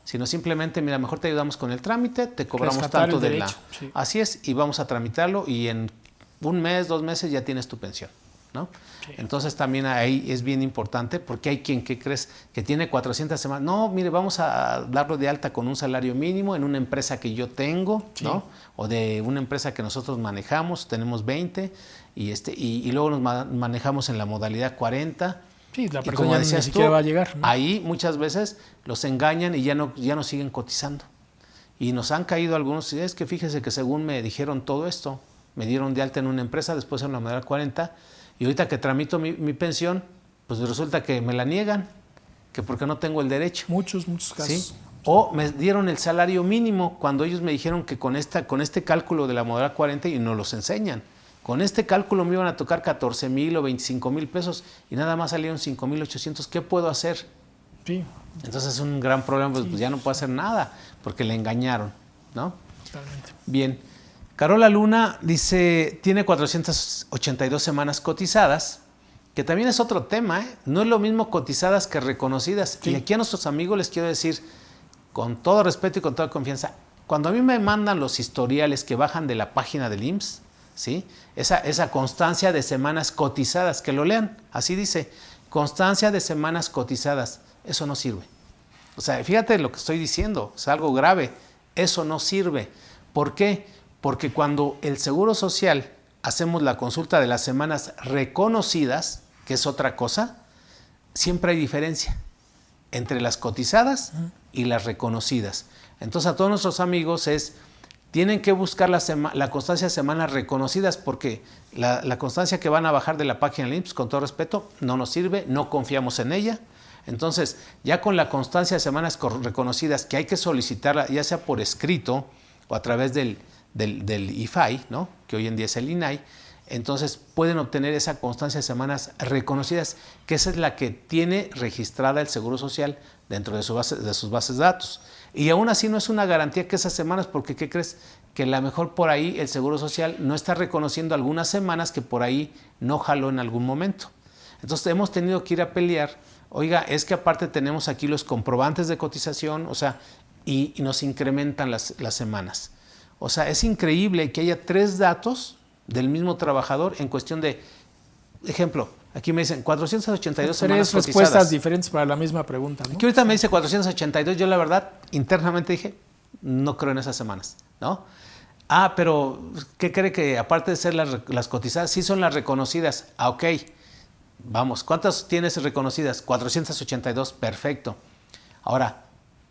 sino simplemente, mira, mejor te ayudamos con el trámite, te cobramos rescatar tanto el derecho, sí. Así es, y vamos a tramitarlo y en 1 mes, 2 meses ya tienes tu pensión, ¿no? Sí. Entonces también ahí es bien importante, porque hay quien, ¿qué crees? Que tiene 400 semanas. No, mire, vamos a darlo de alta con un salario mínimo en una empresa que yo tengo, sí. ¿no? O de una empresa que nosotros manejamos, tenemos 20, y luego nos manejamos en la modalidad 40. Sí, la persona ni siquiera va a llegar, ¿no? Ahí muchas veces los engañan y ya no siguen cotizando. Y nos han caído algunos, es que fíjese que según me dijeron todo esto, me dieron de alta en una empresa, después en la modalidad 40, y ahorita que tramito mi pensión, pues resulta que me la niegan, que porque no tengo el derecho. Muchos casos. ¿Sí? O me dieron el salario mínimo cuando ellos me dijeron que con este cálculo de la modalidad 40, y nos los enseñan, con este cálculo me iban a tocar 14,000 o 25,000 pesos y nada más salieron 5,800. ¿Qué puedo hacer? Sí. Entonces es un gran problema, pues ya no puedo hacer nada porque le engañaron, ¿no? Totalmente. Bien. Carola Luna dice, tiene 482 semanas cotizadas, que también es otro tema, ¿eh? No es lo mismo cotizadas que reconocidas. Sí. Y aquí a nuestros amigos les quiero decir, con todo respeto y con toda confianza, cuando a mí me mandan los historiales que bajan de la página del IMSS, ¿sí? Esa constancia de semanas cotizadas, que lo lean, así dice, constancia de semanas cotizadas, eso no sirve. O sea, fíjate lo que estoy diciendo, es algo grave, eso no sirve. ¿Por qué? Porque cuando el Seguro Social hacemos la consulta de las semanas reconocidas, que es otra cosa, siempre hay diferencia entre las cotizadas y las reconocidas. Entonces a todos nuestros amigos tienen que buscar la constancia de semanas reconocidas, porque la constancia que van a bajar de la página del IMSS, con todo respeto, no nos sirve, no confiamos en ella. Entonces, ya con la constancia de semanas reconocidas, que hay que solicitarla ya sea por escrito o a través del IFAI, ¿no?, que hoy en día es el INAI, entonces pueden obtener esa constancia de semanas reconocidas, que esa es la que tiene registrada el Seguro Social dentro de sus bases de datos. Y aún así no es una garantía que esas semanas, porque ¿qué crees? Que a lo mejor por ahí el Seguro Social no está reconociendo algunas semanas que por ahí no jaló en algún momento. Entonces hemos tenido que ir a pelear. Oiga, es que aparte tenemos aquí los comprobantes de cotización, o sea, y nos incrementan las semanas. O sea, es increíble que haya 3 datos del mismo trabajador en cuestión de, ejemplo, aquí me dicen 482 semanas cotizadas. 3 respuestas diferentes para la misma pregunta, ¿no? Aquí ahorita me dice 482, yo la verdad internamente dije, no creo en esas semanas, ¿no? Ah, pero ¿qué cree? Que aparte de ser las cotizadas, sí son las reconocidas. Ah, ok, vamos, ¿cuántas tienes reconocidas? 482, perfecto. Ahora,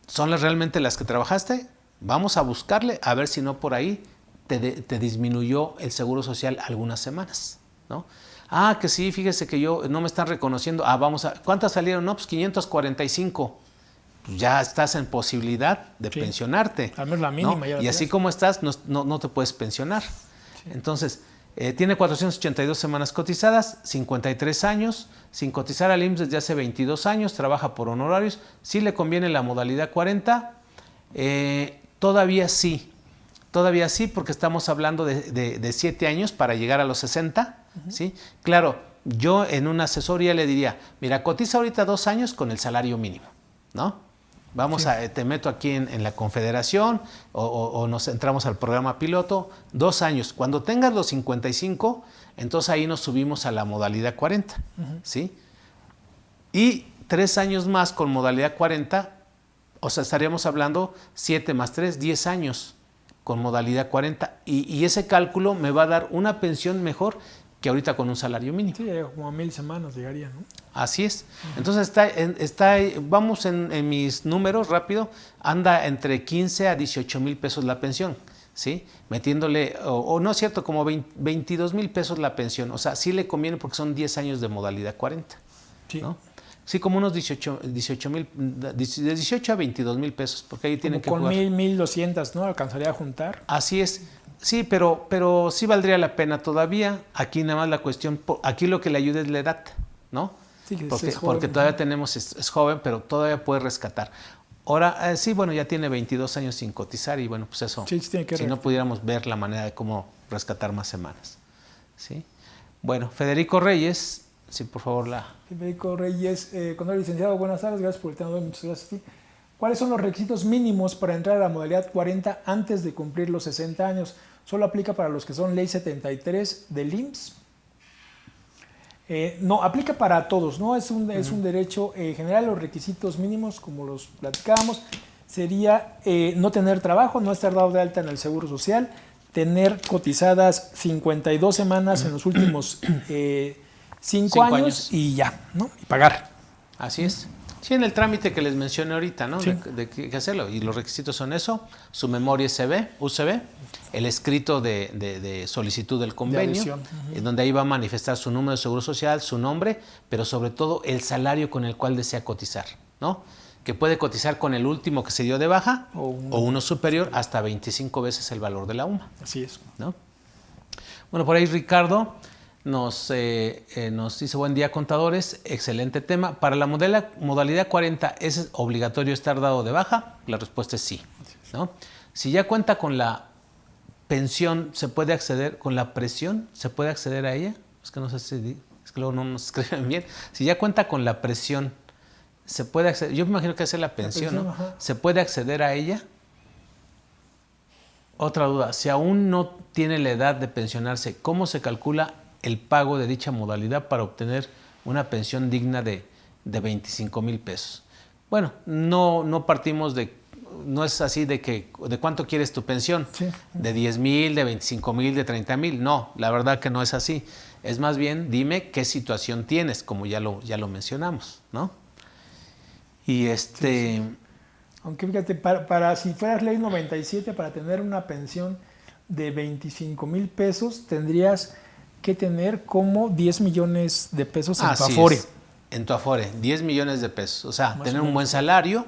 ¿son realmente las que trabajaste? Vamos a buscarle a ver si no por ahí te disminuyó el Seguro Social algunas semanas, ¿no? Ah, que sí, fíjese que no me están reconociendo. Ah, ¿cuántas salieron? No, pues 545. Pues ya estás en posibilidad de pensionarte. Al menos la mínima. ¿No? Y así como estás, no te puedes pensionar. Sí. Entonces, tiene 482 semanas cotizadas, 53 años, sin cotizar al IMSS desde hace 22 años, trabaja por honorarios. Sí le conviene la modalidad 40. Todavía sí, porque estamos hablando de 7 años para llegar a los 60, ¿sí? Claro, yo en una asesoría le diría, mira, cotiza ahorita 2 años con el salario mínimo, ¿no? Te meto aquí en la confederación o nos entramos al programa piloto, 2 años. Cuando tengas los 55, entonces ahí nos subimos a la modalidad 40, ¿sí? Y 3 años más con modalidad 40, o sea, estaríamos hablando 7 más 3, 10 años con modalidad 40. Y ese cálculo me va a dar una pensión mejor que ahorita con un salario mínimo. Sí, como a 1000 semanas llegaría, ¿no? Así es. Entonces, vamos en mis números rápido, anda entre 15 a 18 mil pesos la pensión, ¿sí? Metiéndole, o no es cierto, como 22 mil pesos la pensión. O sea, sí le conviene porque son 10 años de modalidad 40, sí, ¿no? Sí, como unos 18 mil, de 18 a 22 mil pesos, porque ahí tienen que jugar. Con 1,200, ¿no? ¿Alcanzaría a juntar? Así es. Sí, pero sí valdría la pena todavía. Aquí nada más la cuestión, aquí lo que le ayuda es la edad, ¿no? Sí, porque todavía tenemos, es joven, pero todavía puede rescatar. Ahora, sí, bueno, ya tiene 22 años sin cotizar y bueno, pues eso, sí, tiene que si no pudiéramos ver la manera de cómo rescatar más semanas, ¿sí? Bueno, Federico Reyes, sí, por favor, Federico Reyes, con el licenciado, buenas tardes, gracias por el tema, muchas gracias a ti. ¿Cuáles son los requisitos mínimos para entrar a la modalidad 40 antes de cumplir los 60 años? ¿Solo aplica para los que son ley 73 del IMSS? No, aplica para todos, ¿no? Es un derecho general. Los requisitos mínimos, como los platicábamos, sería no tener trabajo, no estar dado de alta en el Seguro Social, tener cotizadas 52 semanas en los últimos 5 años y ya, ¿no? Y pagar. Así es. Sí, en el trámite que les mencioné ahorita, ¿no? Sí. De que hacerlo. Y los requisitos son eso, su memoria UCB, el escrito de solicitud del convenio, en donde ahí va a manifestar su número de seguro social, su nombre, pero sobre todo el salario con el cual desea cotizar, ¿no? Que puede cotizar con el último que se dio de baja o uno superior hasta 25 veces el valor de la UMA. Así es. ¿No? Bueno, por ahí Ricardo nos dice, buen día contadores, excelente tema. Para la modalidad 40, ¿es obligatorio estar dado de baja? La respuesta es sí, ¿no? Si ya cuenta con la pensión, ¿se puede acceder con la presión? ¿Se puede acceder a ella? Es que no sé si, es que luego no nos escriben bien. Si ya cuenta con la presión, ¿se puede acceder? Yo me imagino que es la pensión, ¿no? ¿Se puede acceder a ella? Otra duda, si aún no tiene la edad de pensionarse, ¿cómo se calcula el pago de dicha modalidad para obtener una pensión digna de 25 mil pesos? Bueno, no partimos de no es así de cuánto quieres tu pensión, sí. De 10,000, de 25,000, de 30,000. No, la verdad que no es así. Es más bien, dime qué situación tienes, como ya lo mencionamos, ¿no? Y sí. Aunque fíjate, para si fueras ley 97, para tener una pensión de 25,000 pesos, tendrías que tener como 10 millones de pesos en tu Afore. En tu Afore, 10 millones de pesos. O sea, tener un buen salario,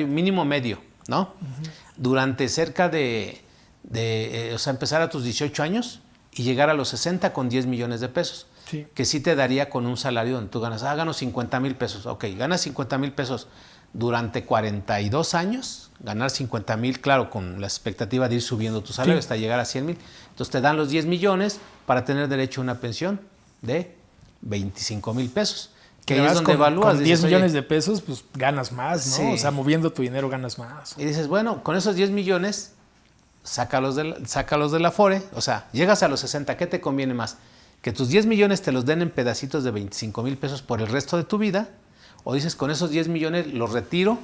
mínimo medio, ¿no? Uh-huh. Durante cerca o sea, empezar a tus 18 años y llegar a los 60 con 10 millones de pesos. Sí. Que sí te daría con un salario donde tú ganas, gano 50,000 pesos. Ok, ganas 50,000 pesos durante 42 años, ganar 50,000, claro, con la expectativa de ir subiendo tu salario hasta llegar a 100,000. Entonces te dan los 10 millones para tener derecho a una pensión de 25,000 pesos. Que ahí es donde evalúas. Con 10 millones de pesos, pues ganas más, ¿no? Sí. O sea, moviendo tu dinero ganas más. Y dices, bueno, con esos 10 millones, sácalos de la Afore. O sea, llegas a los 60, ¿qué te conviene más? Que tus 10 millones te los den en pedacitos de 25,000 pesos por el resto de tu vida. O dices, con esos 10 millones los retiro,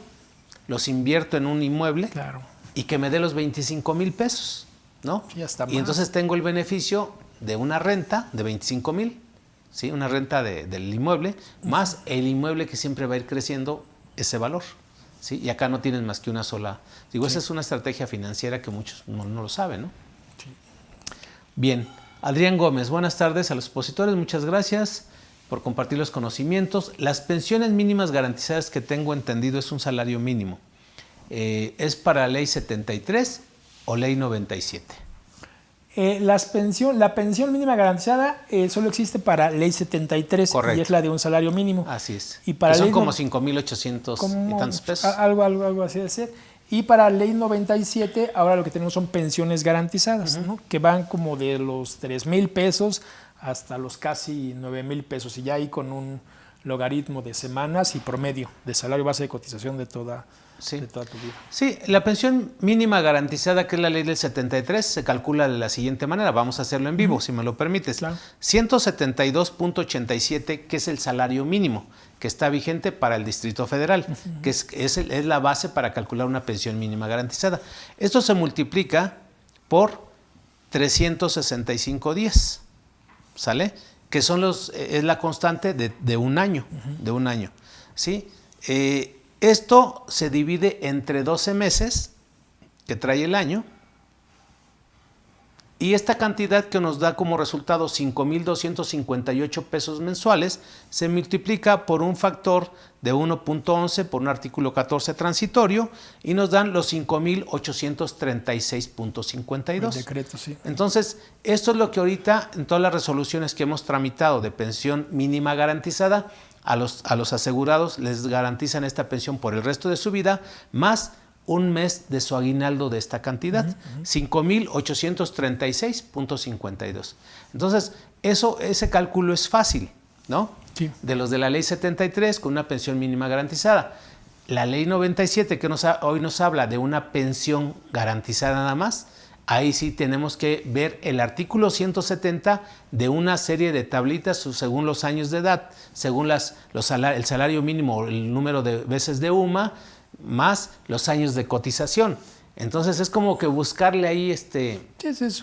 los invierto en un inmueble, claro, y que me dé los 25,000 pesos, ¿no? Ya está más. Y entonces tengo el beneficio de una renta de 25,000, ¿sí? Una renta del inmueble, más el inmueble que siempre va a ir creciendo ese valor, ¿sí? Y acá no tienes más que una sola. Digo, sí. Esa es una estrategia financiera que muchos no lo saben, ¿no? Sí. Bien. Adrián Gómez, buenas tardes a los expositores, muchas gracias por compartir los conocimientos. Las pensiones mínimas garantizadas que tengo entendido es un salario mínimo. ¿Es para ley 73 o ley 97? La pensión mínima garantizada solo existe para ley 73. Correcto. Y es la de un salario mínimo. Así es. Y para son como 5,800 y tantos pesos. Algo así de ser. Y para ley 97, ahora lo que tenemos son pensiones garantizadas, uh-huh, ¿no? Que van como de los 3,000 pesos hasta los casi 9,000 pesos. Y ya ahí con un logaritmo de semanas y promedio de salario base de cotización de toda tu vida. Sí, la pensión mínima garantizada, que es la ley del 73, se calcula de la siguiente manera. Vamos a hacerlo en vivo, uh-huh, si me lo permites. Claro. 172.87, que es el salario mínimo, que está vigente para el Distrito Federal, uh-huh, que es la base para calcular una pensión mínima garantizada. Esto se multiplica por 365 días, ¿sale? Que es la constante de un año, uh-huh, de un año, ¿sí? Esto se divide entre 12 meses que trae el año, y esta cantidad que nos da como resultado 5,258 pesos mensuales se multiplica por un factor de 1.11 por un artículo 14 transitorio y nos dan los 5,836.52. El decreto, sí. Entonces, esto es lo que ahorita en todas las resoluciones que hemos tramitado de pensión mínima garantizada, a los asegurados les garantizan esta pensión por el resto de su vida, más un mes de su aguinaldo de esta cantidad, uh-huh, 5,836.52. Entonces, ese cálculo es fácil, ¿no? Sí. De los de la ley 73 con una pensión mínima garantizada. La ley 97, que hoy nos habla de una pensión garantizada nada más, ahí sí tenemos que ver el artículo 170 de una serie de tablitas según los años de edad, según el salario mínimo, el número de veces de UMA, más los años de cotización. Entonces es como que buscarle ahí es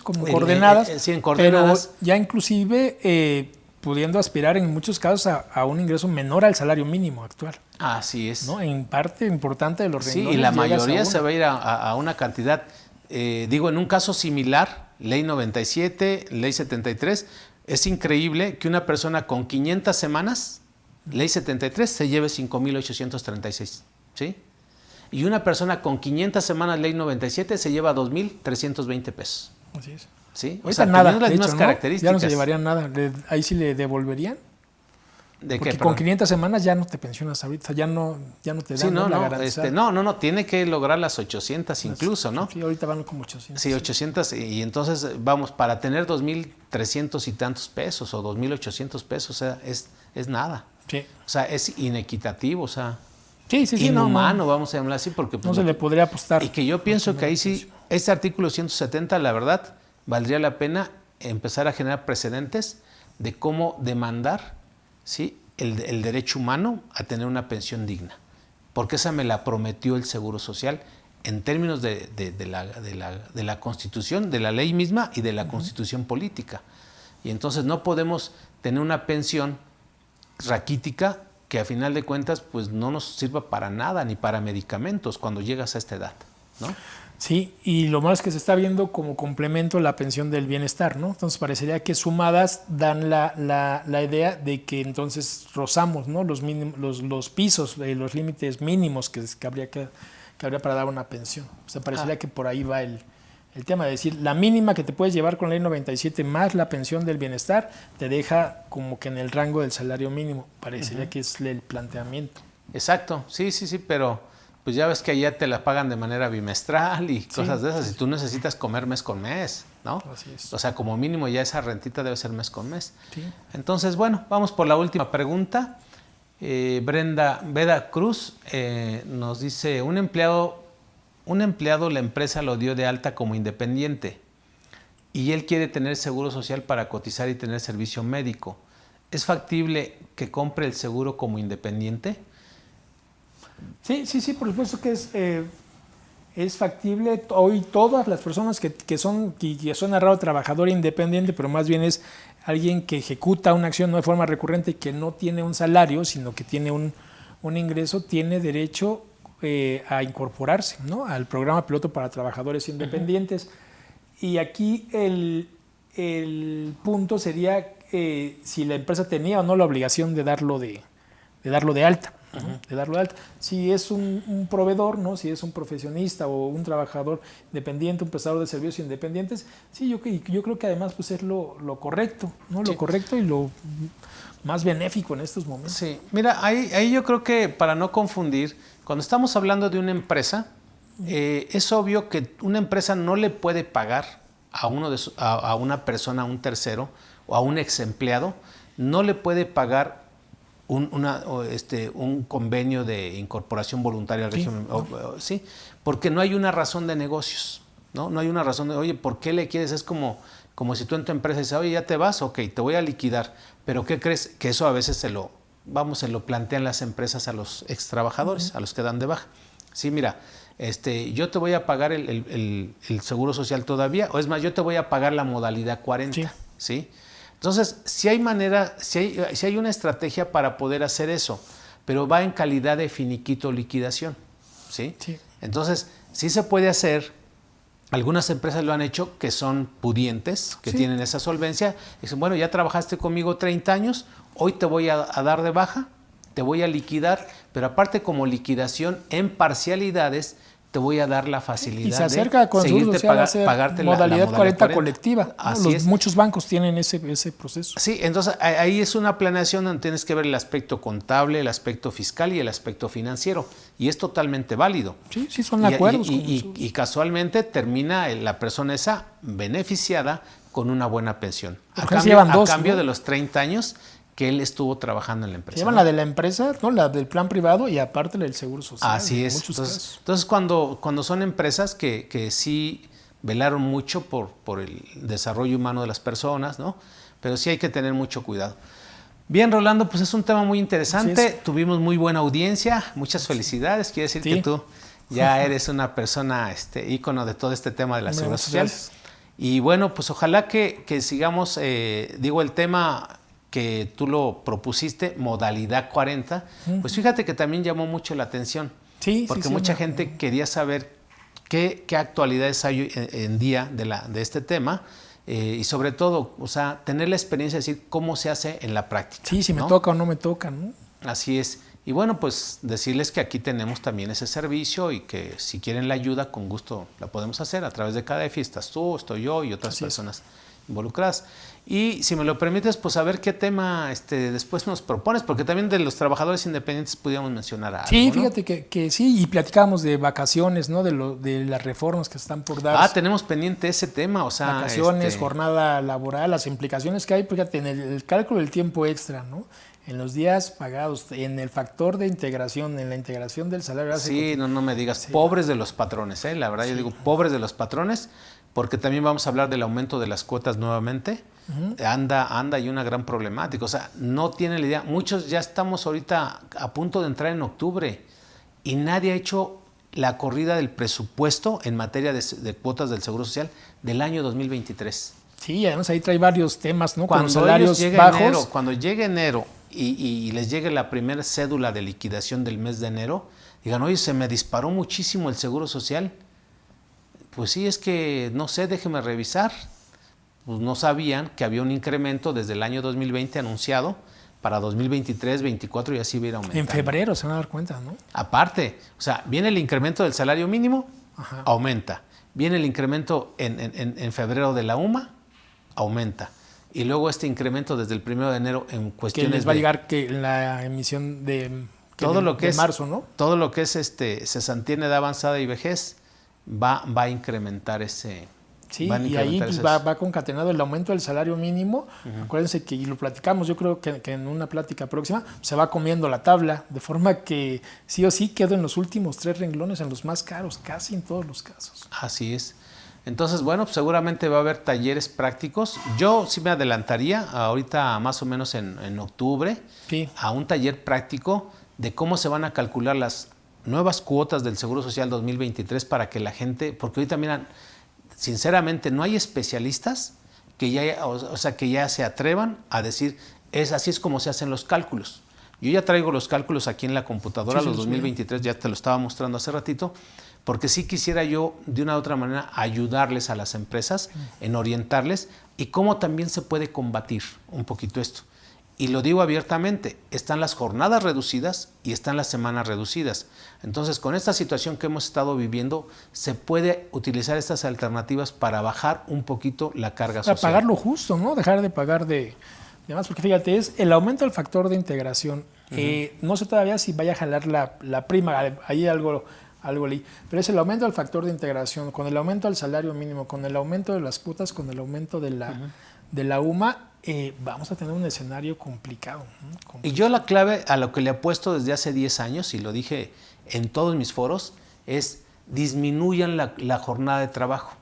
como coordenadas, sí, en coordenadas, pero ya inclusive pudiendo aspirar en muchos casos a un ingreso menor al salario mínimo actual. Así es. ¿No? En parte importante de los renglones. Sí, y la mayoría se va a ir a una cantidad, en un caso similar, ley 97, ley 73, es increíble que una persona con 500 semanas, ley 73, se lleve 5,836, ¿sí? Y una persona con 500 semanas, ley 97, se lleva 2,320 pesos. Así es. ¿Sí? O sea, nada, las mismas características. Ya no se llevarían nada. Ahí sí le devolverían. ¿De Porque qué? Con 500 semanas ya no te pensionas ahorita, ya no te dan la garantía. No, tiene que lograr las 800 incluso, ¿no? Sí, ahorita van como 800. Sí, 800, y entonces, vamos, para tener 2,300 y tantos pesos o 2,800 pesos, o sea, es nada. Sí. O sea, es inequitativo, o sea, sí, inhumano, vamos a hablar así, porque... no se le podría apostar. Y que yo pienso que ahí sí, este artículo 170, la verdad, valdría la pena empezar a generar precedentes de cómo demandar, ¿sí?, el derecho humano a tener una pensión digna. porque esa me la prometió el Seguro Social en términos de la Constitución, de la ley misma y de la Constitución política. Y entonces no podemos tener una pensión raquítica que a final de cuentas pues no nos sirva para nada, ni para medicamentos cuando llegas a esta edad, ¿no? Sí, y lo malo es que se está viendo como complemento la pensión del bienestar, ¿no? Entonces parecería que sumadas dan la idea de que entonces rozamos, ¿no? Los pisos, los límites mínimos que habría para dar una pensión. O sea, parecería que por ahí va el tema de decir, la mínima que te puedes llevar con la ley 97 más la pensión del bienestar te deja como que en el rango del salario mínimo. Parecería que es el planteamiento. Exacto, sí, pero pues ya ves que allá te la pagan de manera bimestral y cosas de esas, y tú necesitas comer mes con mes, ¿no? Así es. O sea, como mínimo ya esa rentita debe ser mes con mes. Sí. Entonces, bueno, vamos por la última pregunta. Brenda Veda Cruz nos dice, un empleado la empresa lo dio de alta como independiente y él quiere tener seguro social para cotizar y tener servicio médico. ¿Es factible que compre el seguro como independiente? Sí, por supuesto que es factible. Hoy todas las personas que son narrado trabajador independiente, pero más bien es alguien que ejecuta una acción no de forma recurrente, que no tiene un salario, sino que tiene un ingreso, tiene derecho a incorporarse, ¿no?, al programa piloto para trabajadores independientes. Y aquí el punto sería si la empresa tenía o no la obligación de darlo de alta. De darlo de alta. Si es un proveedor, ¿no?, si es un profesionista o un trabajador independiente, un prestador de servicios independientes, sí, yo creo que además pues es lo correcto, ¿no? Sí. Lo correcto y lo más benéfico en estos momentos. Sí, mira, ahí yo creo que para no confundir, cuando estamos hablando de una empresa, es obvio que una empresa no le puede pagar a una persona, a un tercero o a un ex empleado, no le puede pagar un convenio de incorporación voluntaria al régimen, sí, porque no hay una razón de negocios, ¿no? No hay una razón de, oye, ¿por qué le quieres? Es como si tú en tu empresa dices, oye, ya te vas, ok, te voy a liquidar, pero ¿qué crees? Que eso a veces se lo plantean las empresas a los ex trabajadores, a los que dan de baja. Sí, mira, yo te voy a pagar el seguro social todavía, o es más, yo te voy a pagar la modalidad 40, ¿sí? Entonces, si hay manera, si hay una estrategia para poder hacer eso, pero va en calidad de finiquito liquidación, ¿sí? Entonces, sí se puede hacer. Algunas empresas lo han hecho que son pudientes, que tienen esa solvencia. Dicen, bueno, ya trabajaste conmigo 30 años, hoy te voy a dar de baja, te voy a liquidar, pero aparte como liquidación en parcialidades, te voy a dar la facilidad y se acerca de seguirte pagarte modalidad 40 colectiva. Así es. Muchos bancos tienen ese proceso. Sí, entonces ahí es una planeación donde tienes que ver el aspecto contable, el aspecto fiscal y el aspecto financiero. Y es totalmente válido. Sí, son acuerdos. Y casualmente termina la persona esa beneficiada con una buena pensión. A cambio de los 30 años que él estuvo trabajando en la empresa. Llevan la de la empresa, ¿no?, la del plan privado y aparte la del seguro social. Así es. Entonces cuando son empresas que sí velaron mucho por el desarrollo humano de las personas, ¿no?, pero sí hay que tener mucho cuidado. Bien, Rolando, pues es un tema muy interesante. Tuvimos muy buena audiencia. Muchas felicidades. Quiere decir que tú ya eres una persona ícono de todo este tema de la seguridad social. Gracias. Y bueno, pues ojalá que sigamos, el tema que tú lo propusiste, modalidad 40, pues fíjate que también llamó mucho la atención, porque mucha gente quería saber qué actualidades hay en día de este tema, y sobre todo, o sea, tener la experiencia de decir cómo se hace en la práctica. Sí, si me toca o no me toca, ¿no? Así es. Y bueno, pues decirles que aquí tenemos también ese servicio y que si quieren la ayuda, con gusto la podemos hacer a través de KDFI. Estás tú, estoy yo y otras personas involucradas. Y si me lo permites, pues a ver qué tema después nos propones, porque también de los trabajadores independientes pudiéramos mencionar algo. Sí, fíjate que sí, y platicábamos de vacaciones, ¿no?, de las reformas que están por dar. Tenemos pendiente ese tema, o sea. Vacaciones, jornada laboral, las implicaciones que hay, fíjate, en el cálculo del tiempo extra, ¿no?, en los días pagados, en el factor de integración, en la integración del salario básico. Sí, no me digas, pobres de los patrones, la verdad yo digo pobres de los patrones, porque también vamos a hablar del aumento de las cuotas nuevamente. Anda y una gran problemática, o sea, no tiene la idea. Muchos ya estamos ahorita a punto de entrar en octubre y nadie ha hecho la corrida del presupuesto en materia de cuotas del Seguro Social del año 2023. Sí, además ahí trae varios temas, ¿no? Cuando con salarios bajos. Cuando llegue enero y les llegue la primera cédula de liquidación del mes de enero, digan, oye, se me disparó muchísimo el Seguro Social. Pues sí, es que no sé, déjeme revisar. Pues no sabían que había un incremento desde el año 2020 anunciado para 2023, 2024 y así hubiera aumentado. En febrero se van a dar cuenta, ¿no? Aparte, o sea, viene el incremento del salario mínimo, aumenta. Viene el incremento en febrero de la UMA, aumenta. Y luego este incremento desde el 1 de enero en cuestiones que les va a llegar que la emisión de marzo, ¿no? Todo lo que es cesantía en edad avanzada y vejez va a incrementar ese. Sí, y ahí pues, va concatenado el aumento del salario mínimo. Acuérdense que, y lo platicamos, yo creo que en una plática próxima, se va comiendo la tabla, de forma que sí o sí quedó en los últimos 3 renglones, en los más caros, casi en todos los casos. Así es. Entonces, bueno, pues seguramente va a haber talleres prácticos. Yo sí me adelantaría ahorita más o menos en octubre a un taller práctico de cómo se van a calcular las nuevas cuotas del Seguro Social 2023 para que la gente, porque ahorita miran, sinceramente no hay especialistas que ya se atrevan a decir, así es como se hacen los cálculos. Yo ya traigo los cálculos aquí en la computadora, los 2023, ya te lo estaba mostrando hace ratito, porque sí quisiera yo de una u otra manera ayudarles a las empresas en orientarles y cómo también se puede combatir un poquito esto. Y lo digo abiertamente, están las jornadas reducidas y están las semanas reducidas. Entonces, con esta situación que hemos estado viviendo, se puede utilizar estas alternativas para bajar un poquito la carga social. Para pagar lo justo, ¿no? Dejar de pagar de más, porque fíjate, es el aumento del factor de integración. No sé todavía si vaya a jalar la prima, ahí algo leí, pero es el aumento del factor de integración, con el aumento del salario mínimo, con el aumento de las cuotas, con el aumento de la UMA, vamos a tener un escenario complicado. Y yo la clave a lo que le apuesto desde hace 10 años, y lo dije en todos mis foros, es disminuyan la jornada de trabajo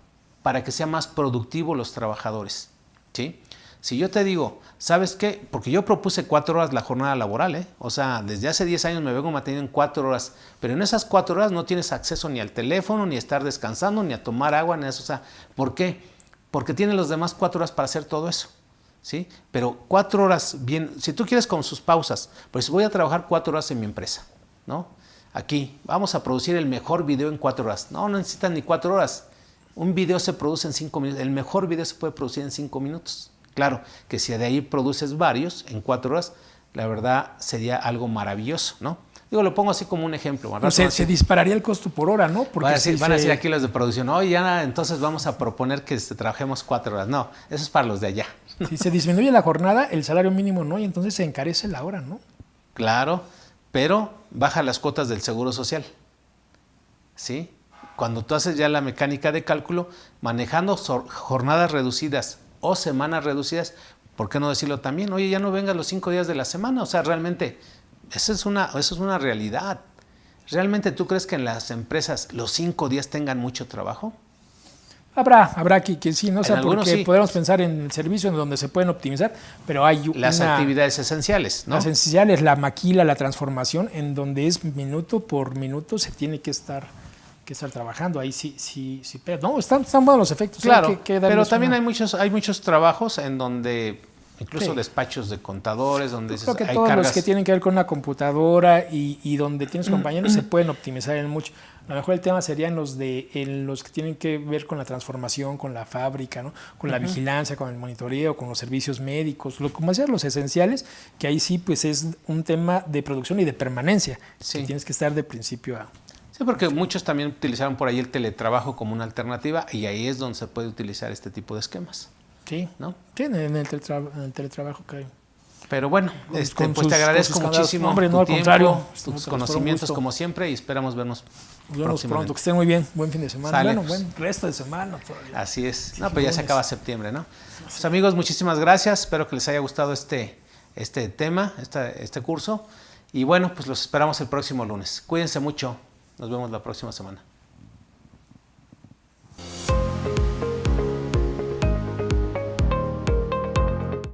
para que sea más productivo los trabajadores. ¿Sí? Si yo te digo, ¿sabes qué? Porque yo propuse 4 horas la jornada laboral, O sea, desde hace 10 años me vengo manteniendo en 4 horas, pero en esas 4 horas no tienes acceso ni al teléfono, ni a estar descansando, ni a tomar agua, ni a eso. O sea, ¿por qué? Porque tienen los demás 4 horas para hacer todo eso. ¿Sí? Pero 4 horas, bien, si tú quieres con sus pausas, pues voy a trabajar 4 horas en mi empresa, ¿no? Aquí, vamos a producir el mejor video en 4 horas. No necesitan ni 4 horas. Un video se produce en 5 minutos. El mejor video se puede producir en 5 minutos. Claro, que si de ahí produces varios en 4 horas, la verdad sería algo maravilloso, ¿no? Digo, lo pongo así como un ejemplo. O sea, se dispararía el costo por hora, ¿no? Porque van a decir aquí los de producción, oye, ya entonces vamos a proponer que trabajemos 4 horas. No, eso es para los de allá. Si se disminuye la jornada, el salario mínimo no, y entonces se encarece la hora, ¿no? Claro, pero baja las cuotas del Seguro Social. ¿Sí? Cuando tú haces ya la mecánica de cálculo, manejando jornadas reducidas o semanas reducidas, ¿por qué no decirlo también? Oye, ya no vengas los 5 días de la semana. O sea, realmente, eso es una realidad. ¿Realmente tú crees que en las empresas los 5 días tengan mucho trabajo? Habrá que sí, ¿no? O sea, porque sí. Podemos pensar en servicios en donde se pueden optimizar, pero hay las actividades esenciales, ¿no? Las esenciales, la maquila, la transformación, en donde es minuto por minuto se tiene que estar trabajando. Ahí sí, pero no, están buenos los efectos. Claro, pero también hay muchos trabajos en donde incluso despachos de contadores, donde creo que todos los que tienen que ver con la computadora y donde tienes compañeros se pueden optimizar en mucho. A lo mejor el tema sería en los que tienen que ver con la transformación, con la fábrica, ¿no? Con la vigilancia, con el monitoreo, con los servicios médicos, como decías, los esenciales, que ahí sí pues es un tema de producción y de permanencia. Sí. Que tienes que estar de principio a... Sí, porque muchos también utilizaron por ahí el teletrabajo como una alternativa y ahí es donde se puede utilizar este tipo de esquemas. Sí, ¿no? Sí, en el teletrabajo que hay. Pero bueno, pues te agradezco muchísimo tu tiempo, tus conocimientos como siempre y esperamos vernos pronto. Que estén muy bien, buen fin de semana. Sale, bueno, buen resto de semana todavía. Así es. No, pero ya se acaba septiembre, ¿no? Pues amigos, muchísimas gracias. Espero que les haya gustado este tema, este curso. Y bueno, pues los esperamos el próximo lunes. Cuídense mucho. Nos vemos la próxima semana.